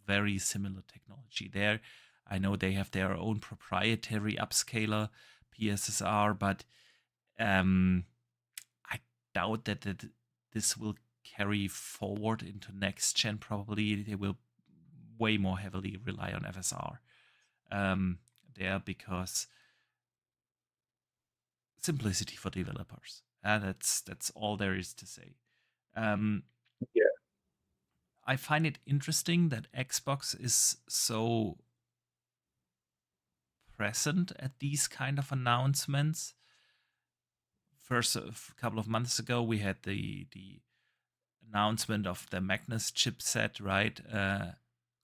very similar technology there. I know they have their own proprietary upscaler, PSSR, but I doubt that this will carry forward into next gen. Probably they will way more heavily rely on FSR there, because simplicity for developers. That's all there is to say. Um, Yeah. I find it interesting that Xbox is so present at these kind of announcements. First, a couple of months ago, we had the announcement of the Magnus chipset, right?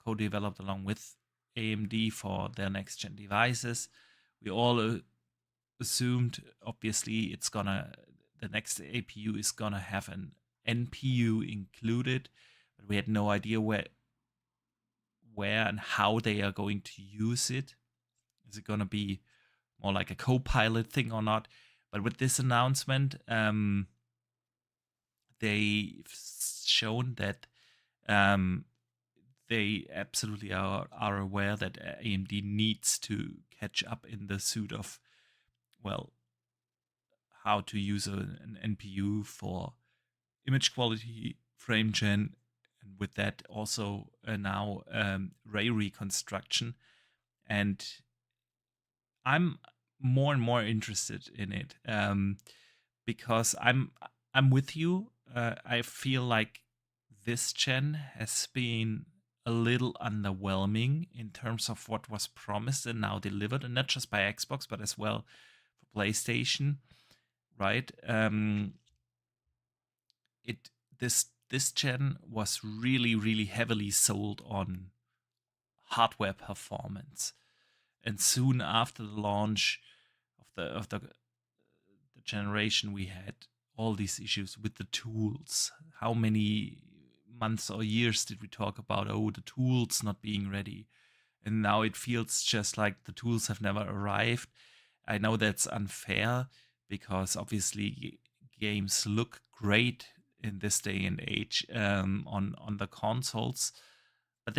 Co-developed along with AMD for their next gen devices. We all assumed, obviously, the next APU is gonna have an NPU included, but we had no idea where and how they are going to use it. Is it gonna be more like a co-pilot thing or not? But with this announcement, they've shown that they absolutely are aware that AMD needs to catch up in the suit of, well, how to use an NPU for image quality, frame gen, and with that also now ray reconstruction. And I'm more and more interested in it, because I'm with you. I feel like this gen has been a little underwhelming in terms of what was promised and now delivered, and not just by Xbox but as well for PlayStation, right? It this gen was really heavily sold on hardware performance, and soon after the launch of the generation, we had all these issues with the tools. How many months or years did we talk about, oh, the tools not being ready? And now it feels just like the tools have never arrived. I know that's unfair, because games look great in this day and age on the consoles, but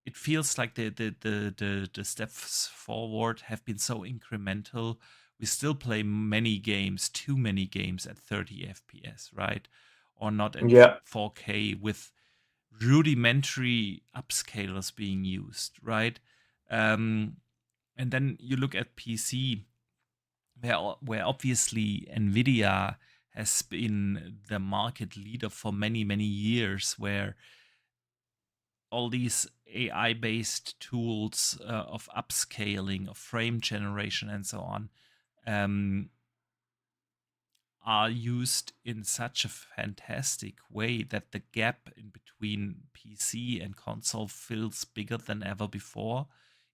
it feels like the steps forward have been so incremental. We still play too many games at 30 FPS, right? Or not at Yeah. 4K, with rudimentary upscalers being used, right? And then you look at PC, where obviously Nvidia has been the market leader for many years, where all these AI based tools of upscaling, of frame generation, and so on, are used in such a fantastic way that the gap in between PC and console feels bigger than ever before,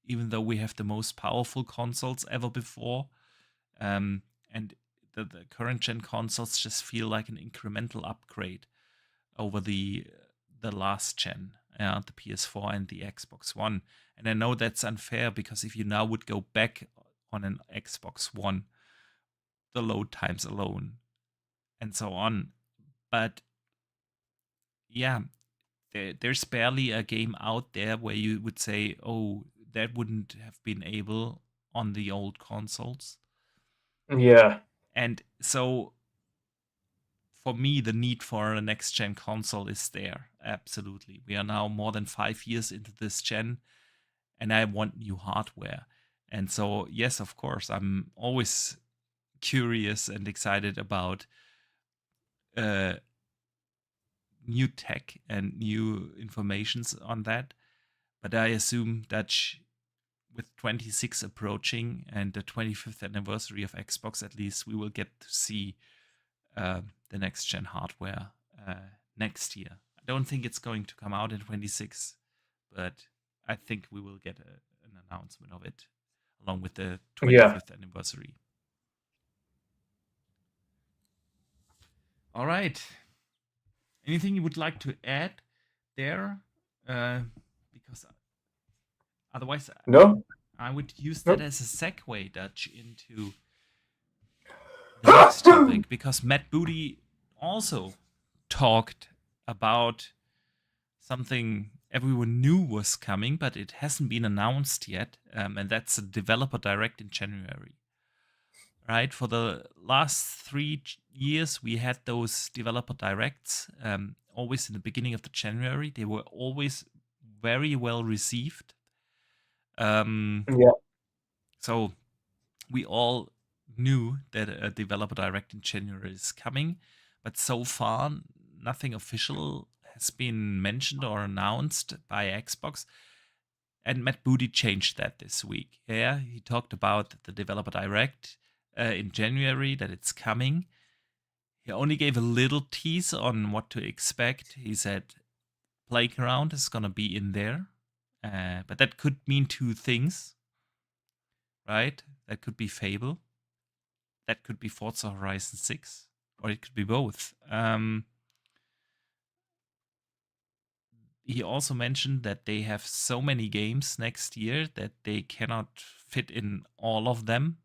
even though we have the most powerful consoles ever before. And the current gen consoles just feel like an incremental upgrade over the last gen, the PS4 and the Xbox One. And I know that's unfair, because if you now would go back on an Xbox One, the load times alone and so on. But yeah, there's barely a game out there where you would say, oh, that wouldn't have been able on the old consoles. Yeah. And so for me, the need for a next gen console is there. Absolutely. We are now more than 5 years into this gen, and I want new hardware. And so, yes, of course, I'm always curious and excited about uh, new tech and new informations on that. But I assume that with 26 approaching and the 25th anniversary of Xbox, at least we will get to see the next gen hardware next year. I don't think it's going to come out in 26, but I think we will get an announcement of it along with the Yeah. 25th anniversary. All right. Anything you would like to add there? Because Otherwise, No, I would use that no. as a segue, Dutch, into the next topic because Matt Booty also talked about something everyone knew was coming, but it hasn't been announced yet, and that's a developer direct in January. Right, for the last 3 years, we had those developer directs always in the beginning of the January. They were always very well received. Yeah, So we all knew that a developer direct in January is coming, but so far nothing official has been mentioned or announced by Xbox. And Matt Booty changed that this week. Yeah, he talked about the developer direct in January, that it's coming. He only gave a little tease on what to expect. He said Playground is gonna be in there, but that could mean two things, right? That could be Fable, that could be Forza Horizon 6, or it could be both. He also mentioned that they have so many games next year that they cannot fit in all of them.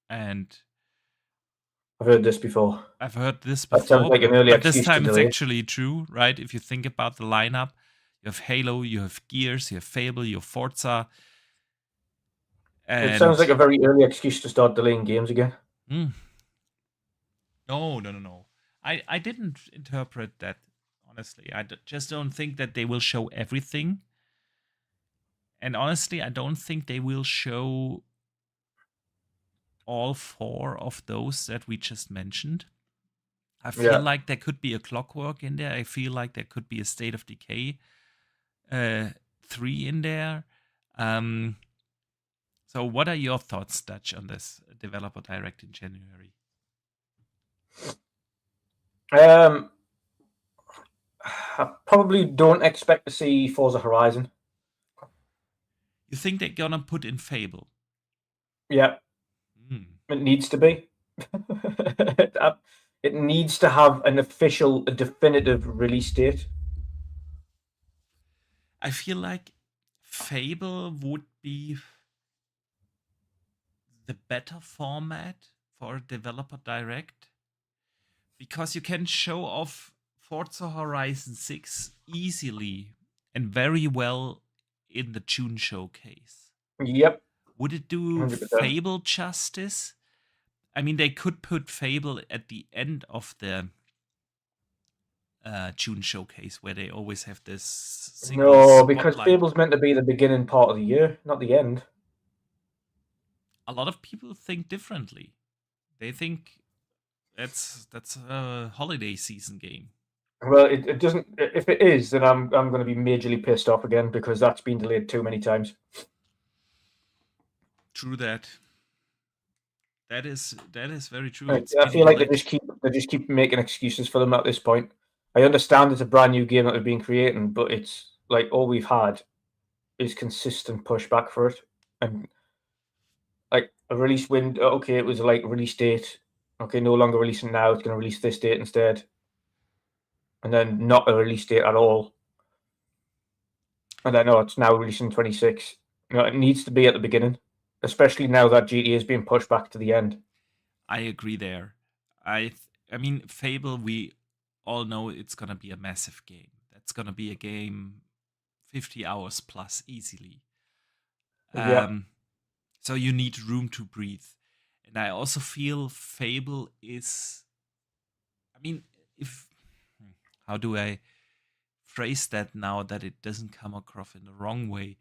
And I've heard this before. I've heard this That sounds before, like an early but this excuse to time it's delay. actually true, right? If you think about the lineup, you have Halo, you have Gears, you have Fable, you have Forza, It sounds like and a very early excuse to start delaying games again. mm, no. I didn't interpret that honestly. Just don't think that they will show everything, and honestly, I don't think they will show all four of those that we just mentioned. I feel Yeah. like there could be a Clockwork in there. I feel like there could be a State of Decay 3 in there. So, what are your thoughts, Dutch, on this developer direct in January? I probably don't expect to see Forza Horizon. You think they're gonna put in Fable? Yeah, it needs to be. It needs to have an official, a definitive release date. I feel like Fable would be the better format for a developer direct because you can show off Forza Horizon 6 easily and very well in the June showcase. Yep, Would it do 100%. Fable justice? I mean, they could put Fable at the end of the June showcase where they always have this single No, because spotlight. Fable's meant to be the beginning part of the year, not the end. A lot of people think differently. They think that's a holiday season game. Well, it doesn't. If it is, then I'm going to be majorly pissed off again because that's been delayed too many times. True that. That is very true. I It's I been feel like delayed. they just keep making excuses for them at this point. I understand it's a brand new game that they've been creating, but it's like all we've had is consistent pushback for it, and like a release window. Okay, it was like release date. Okay, no longer releasing now. It's going to release this date instead, and then not a release date at all. And I know it's now releasing 26. You know, it needs to be at the beginning, especially now that GTA is being pushed back to the end. I agree there. I mean, Fable. We all know it's gonna be a massive game. That's gonna be a game 50 hours plus easily. Yeah, So you need room to breathe. And I also feel Fable is. I mean, if how do I phrase that now that it doesn't come across in the wrong way?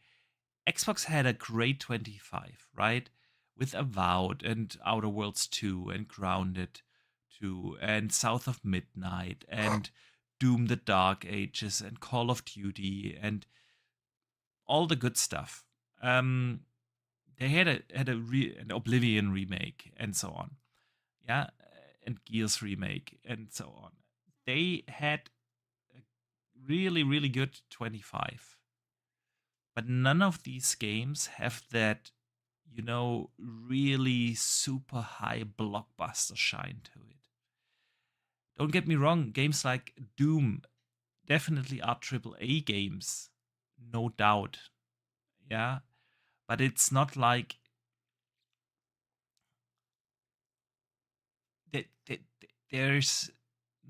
Xbox had a great 25, right? With Avowed and Outer Worlds 2 and Grounded 2 and South of Midnight and Doom the Dark Ages and Call of Duty and all the good stuff. They had an Oblivion remake and so on. Yeah, and Gears remake and so on. They had a really good 25. But none of these games have that, really super high blockbuster shine to it. Don't get me wrong, games like Doom definitely are AAA games, no doubt. yeah, but it's not like there's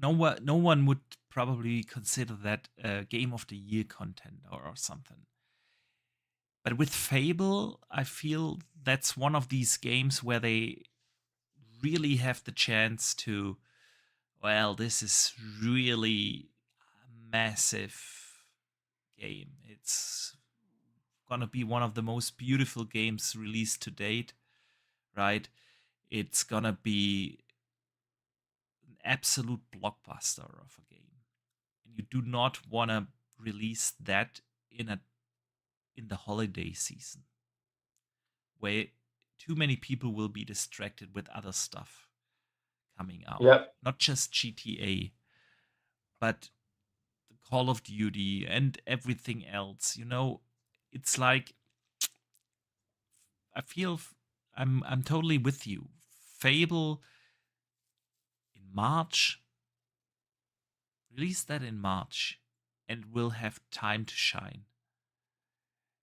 no one would probably consider that game of the year content or something. But with Fable, I feel that's one of these games where they really have the chance to, well, this is really a massive game. It's gonna be one of the most beautiful games released to date, right? It's gonna be an absolute blockbuster of a game. And you do not wanna release that in the holiday season, where too many people will be distracted with other stuff coming out. Yeah, Not just GTA, but Call of Duty and everything else. It's like I feel I'm totally with you. Fable in March, release that in March, and will have time to shine.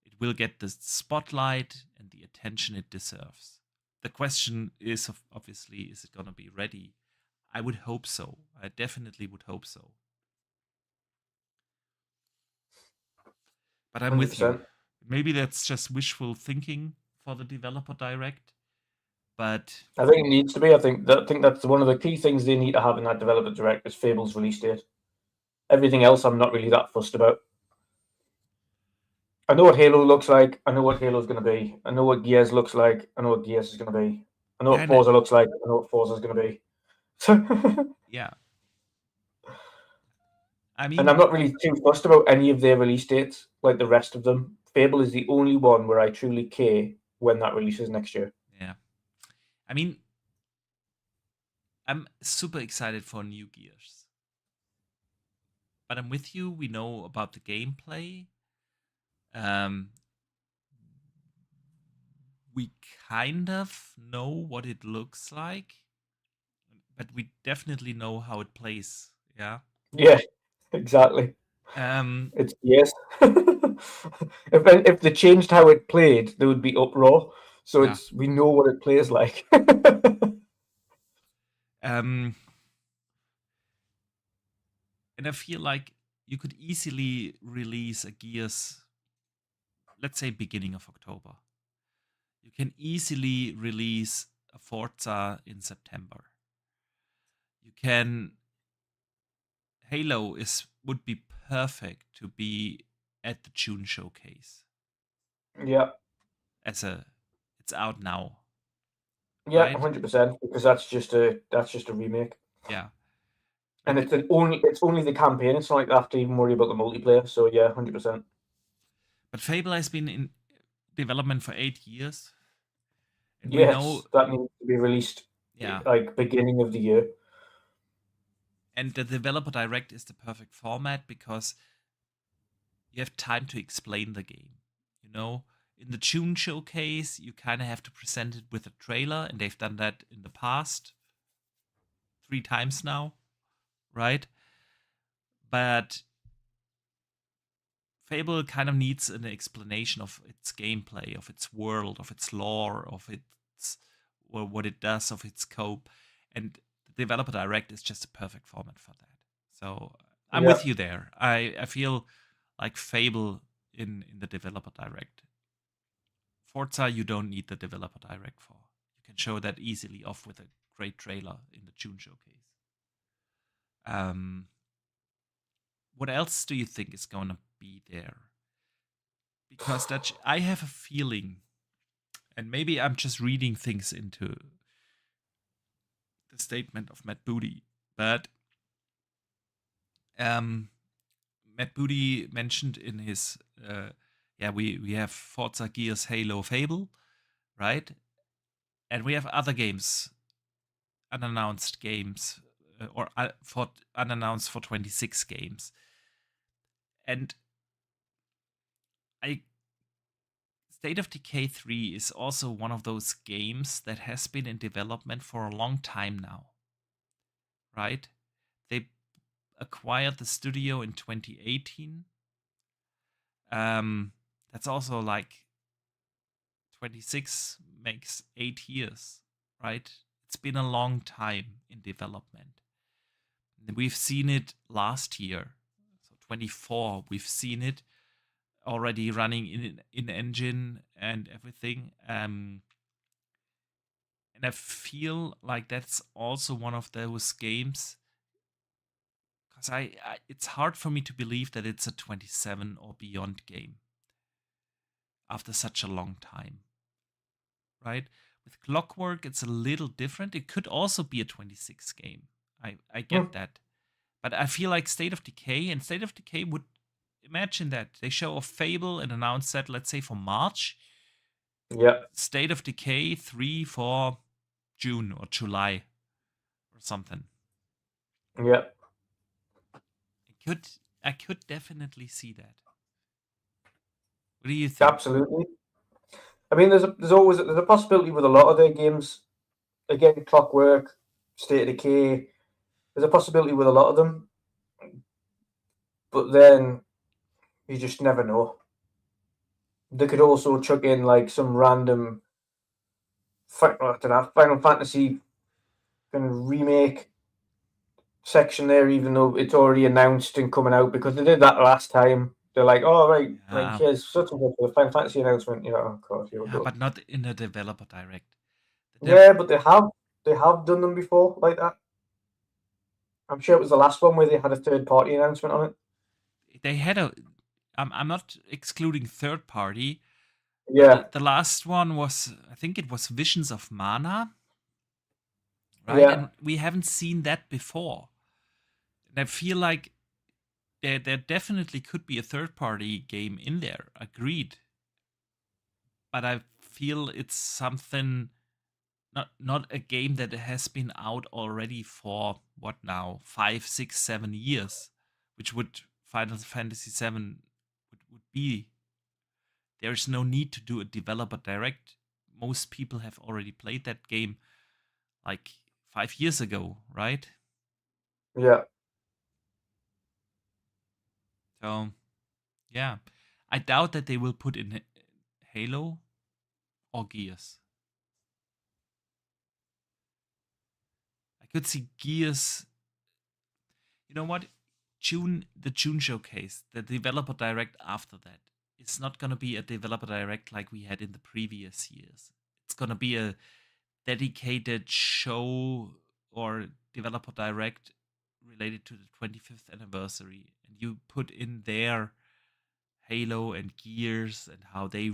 It will get the spotlight and the attention it deserves. The question is, obviously, is it gonna be ready? I would hope so. I definitely would hope so. But I'm with you. 100%. Maybe that's just wishful thinking for the developer direct, but I think it needs to be. I think that's one of the key things they need to have in that developer direct is Fable's release date. Everything else, I'm not really that fussed about. I know what Halo looks like. I know what Halo's going to be. I know what Gears looks like. I know what Gears is going to be. I know yeah, what Forza looks like. I know what Forza is going to be. yeah. I And I'm mean, not really too fussed about any of their release dates like the rest of them. Fable is the only one where I truly care when that releases next year. yeah. I mean, I'm super excited for new Gears. But I'm with you. We know about the gameplay. Um, we kind of know what it looks like, but we definitely know how it plays. Yeah. Yeah, exactly. Um, It's yes. If they changed how it played, there would be uproar. So yeah. it's we know what it plays like. Um, and I feel like you could easily release a Gears, let's say beginning of October. You can easily release a Forza in September. You can Halo is would be perfect to be at the June showcase Yeah, as it's out now, yeah, right? 100%. Because that's just a remake, Yeah. and Like it's only the campaign. It's not like they have to even worry about the multiplayer. So yeah, 100%. but Fable has been in development for 8 years and we know, Yes, that needs to be released yeah, like beginning of the year. and the developer direct is the perfect format because you have time to explain the game. You know, in the June showcase, you kind of have to present it with a trailer, and they've done that in the past 3 times now, right? But Fable kind of needs an explanation of its gameplay, of its world, of its lore, of its or what it does, of its scope, and the developer direct is just a perfect format for that. So I'm Yeah, with you there. I feel like Fable in the developer direct. Forza, you don't need the developer direct for. You can show that easily off with a great trailer in the June showcase. Um, what else do you think is going to be there? Because that I have a feeling, and maybe I'm just reading things into the statement of Matt Booty, but um, Matt Booty mentioned in his yeah, we have Forza, Gears, Halo, Fable, right? And we have other games, unannounced games, or for unannounced for 26 games. And I State of Decay 3 is also one of those games that has been in development for a long time now, right? They acquired the studio in 2018. That's also like 26 makes 8 years, right? It's been a long time in development. We've seen it last year, so 24. We've seen it already running in engine and everything. And I feel like that's also one of those games, because it's hard for me to believe that it's a 27 or beyond game after such a long time, right? With Clockwork, it's a little different. It could also be a 26 game. I get that. But I feel like State of Decay would imagine that. They show a Fable and announce that, let's say, for March. Yeah. State of Decay 3 for June or July or something. Yeah. I could definitely see that. What do you think? Absolutely. I mean, there's always a possibility with a lot of their games. Again, Clockwork, State of Decay. There's a possibility with a lot of them, but then you just never know. They could also chuck in like some random, I don't know, Final Fantasy and remake section there, even though it's already announced and coming out, because they did that last time. They're like, oh, right, like, Yeah, here's such and such for the Final Fantasy announcement. You know, of course, here we go. but not in a developer direct. Yeah, but they have done them before like that. I'm sure it was the last one where they had a third party announcement on it. They had a. I'm not excluding third party. Yeah, The last one was, I think it was Visions of Mana, right? yeah, And we haven't seen that before. And I feel like there definitely could be a third party game in there. Agreed. But I feel it's something, not a game that has been out already for what now, 5, 6, 7 years, which would Final Fantasy 7 would be. There's no need to do a developer direct. Most people have already played that game like 5 years ago, right? yeah. So yeah, I doubt that they will put in Halo or Gears. I could see Gears. You know what? The June showcase, the developer direct after that, it's not gonna be a developer direct like we had in the previous years. It's gonna be a dedicated show or developer direct related to the 25th anniversary, and you put in there Halo and Gears and how they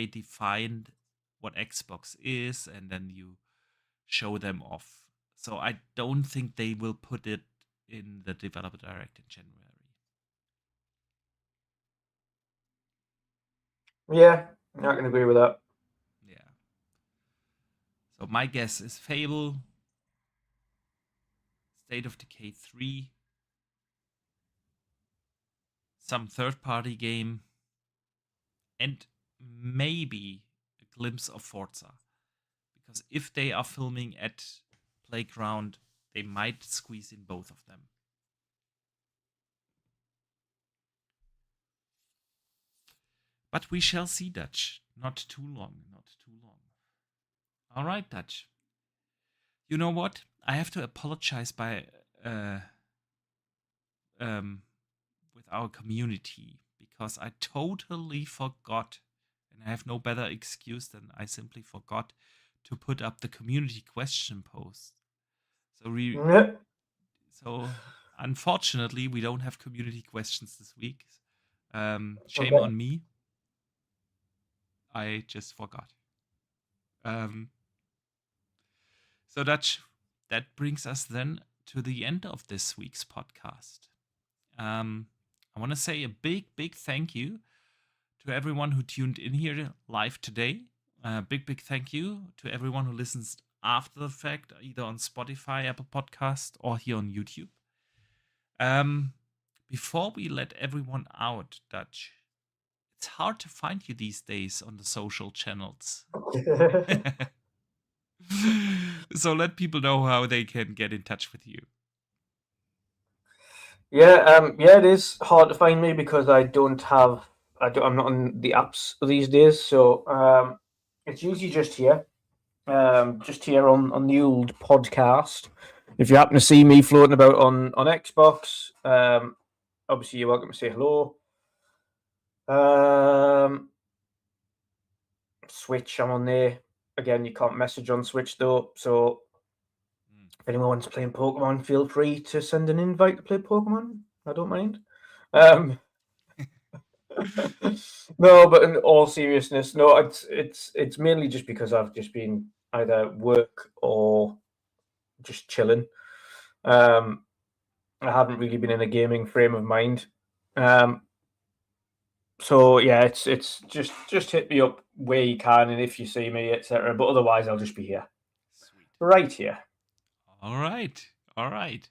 defined what Xbox is, and then you show them off. So I don't think they will put it in the developer direct in January. Yeah, I can agree with that. Yeah. So my guess is Fable, State of Decay 3, some third party game, and maybe a glimpse of Forza. Because if they are filming at Playground, they might squeeze in both of them. But we shall see, Dutch. Not too long, not too long. All right, Dutch. You know what? I have to apologize uh, with our community because I totally forgot, and I have no better excuse than I simply forgot to put up the community question post. Yeah. So unfortunately, we don't have community questions this week. Shame Okay. on me. I just forgot. Um, so that brings us then to the end of this week's podcast. I want to say a big thank you to everyone who tuned in here live today. Big thank you to everyone who listens after the fact, either on Spotify, Apple Podcast, or here on YouTube. Before we let everyone out, Dutch, it's hard to find you these days on the social channels. So let people know how they can get in touch with you. Yeah, it is hard to find me because I don't have I'm not on the apps these days, so it's usually just here on the old podcast. If you happen to see me floating about on Xbox, obviously you're welcome to say hello. Switch, I'm on there. Again, you can't message on Switch though, so if anyone wants to play Pokemon, feel free to send an invite to play Pokemon. I don't mind. No, but in all seriousness, no, it's mainly just because I've just been either work or just chilling. I haven't really been in a gaming frame of mind. So yeah, it's just hit me up where you can and if you see me, etc. But otherwise, I'll just be here, Sweet. right here. All right. All right.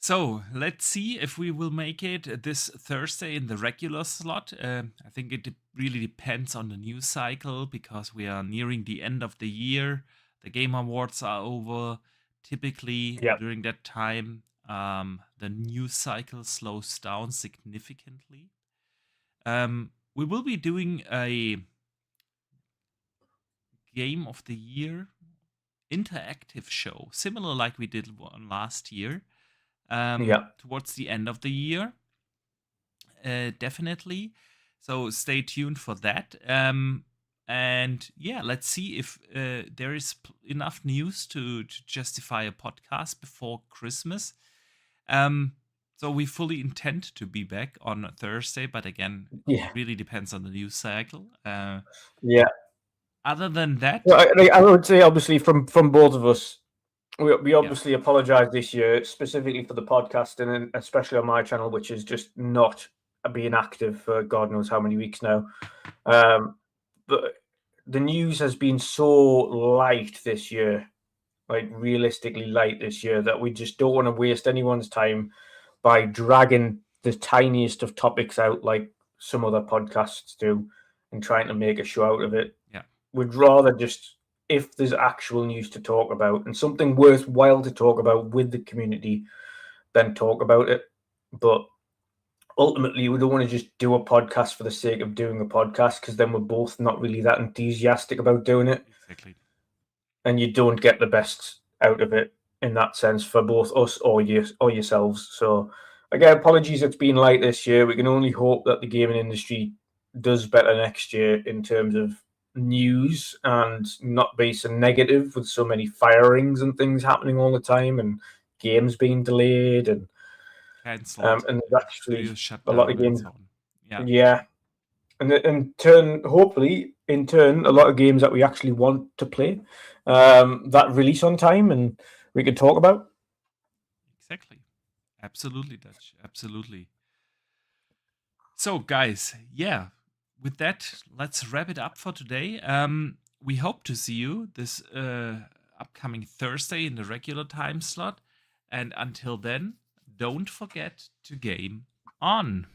So let's see if we will make it this Thursday in the regular slot. I think it really depends on the news cycle because we are nearing the end of the year. The Game Awards are over. Typically, Yeah. during that time, the news cycle slows down significantly. We will be doing a Game of the Year interactive show, similar like we did one last year. Towards the end of the year, definitely. So stay tuned for that. And yeah, let's see if there is enough news to justify a podcast before Christmas. So we fully intend to be back on Thursday, but again, Yeah. it really depends on the news cycle. Yeah. Other than that, Well, I would say, obviously, from both of us, we obviously apologise this year, specifically for the podcast, and especially on my channel, which is just not being active for God knows how many weeks now. But the news has been so light this year, like realistically light this year, that we just don't want to waste anyone's time by dragging the tiniest of topics out like some other podcasts do and trying to make a show out of it. Yeah. We'd rather just, if there's actual news to talk about and something worthwhile to talk about with the community, then talk about it. But ultimately, we don't want to just do a podcast for the sake of doing a podcast, because then we're both not really that enthusiastic about doing it. Exactly. And you don't get the best out of it in that sense for both us or yourselves. So again, apologies, it's been light this year. We can only hope that the gaming industry does better next year in terms of news and not be so negative with so many firings and things happening all the time and games being delayed and cancelled. and there's actually shut a lot down of games. and so on. Yeah. And in turn, hopefully, a lot of games that we actually want to play that release on time and we can talk about. Exactly. Absolutely, Dutch. Absolutely. So, guys, yeah, with that, let's wrap it up for today. We hope to see you this upcoming Thursday in the regular time slot. And until then, don't forget to game on.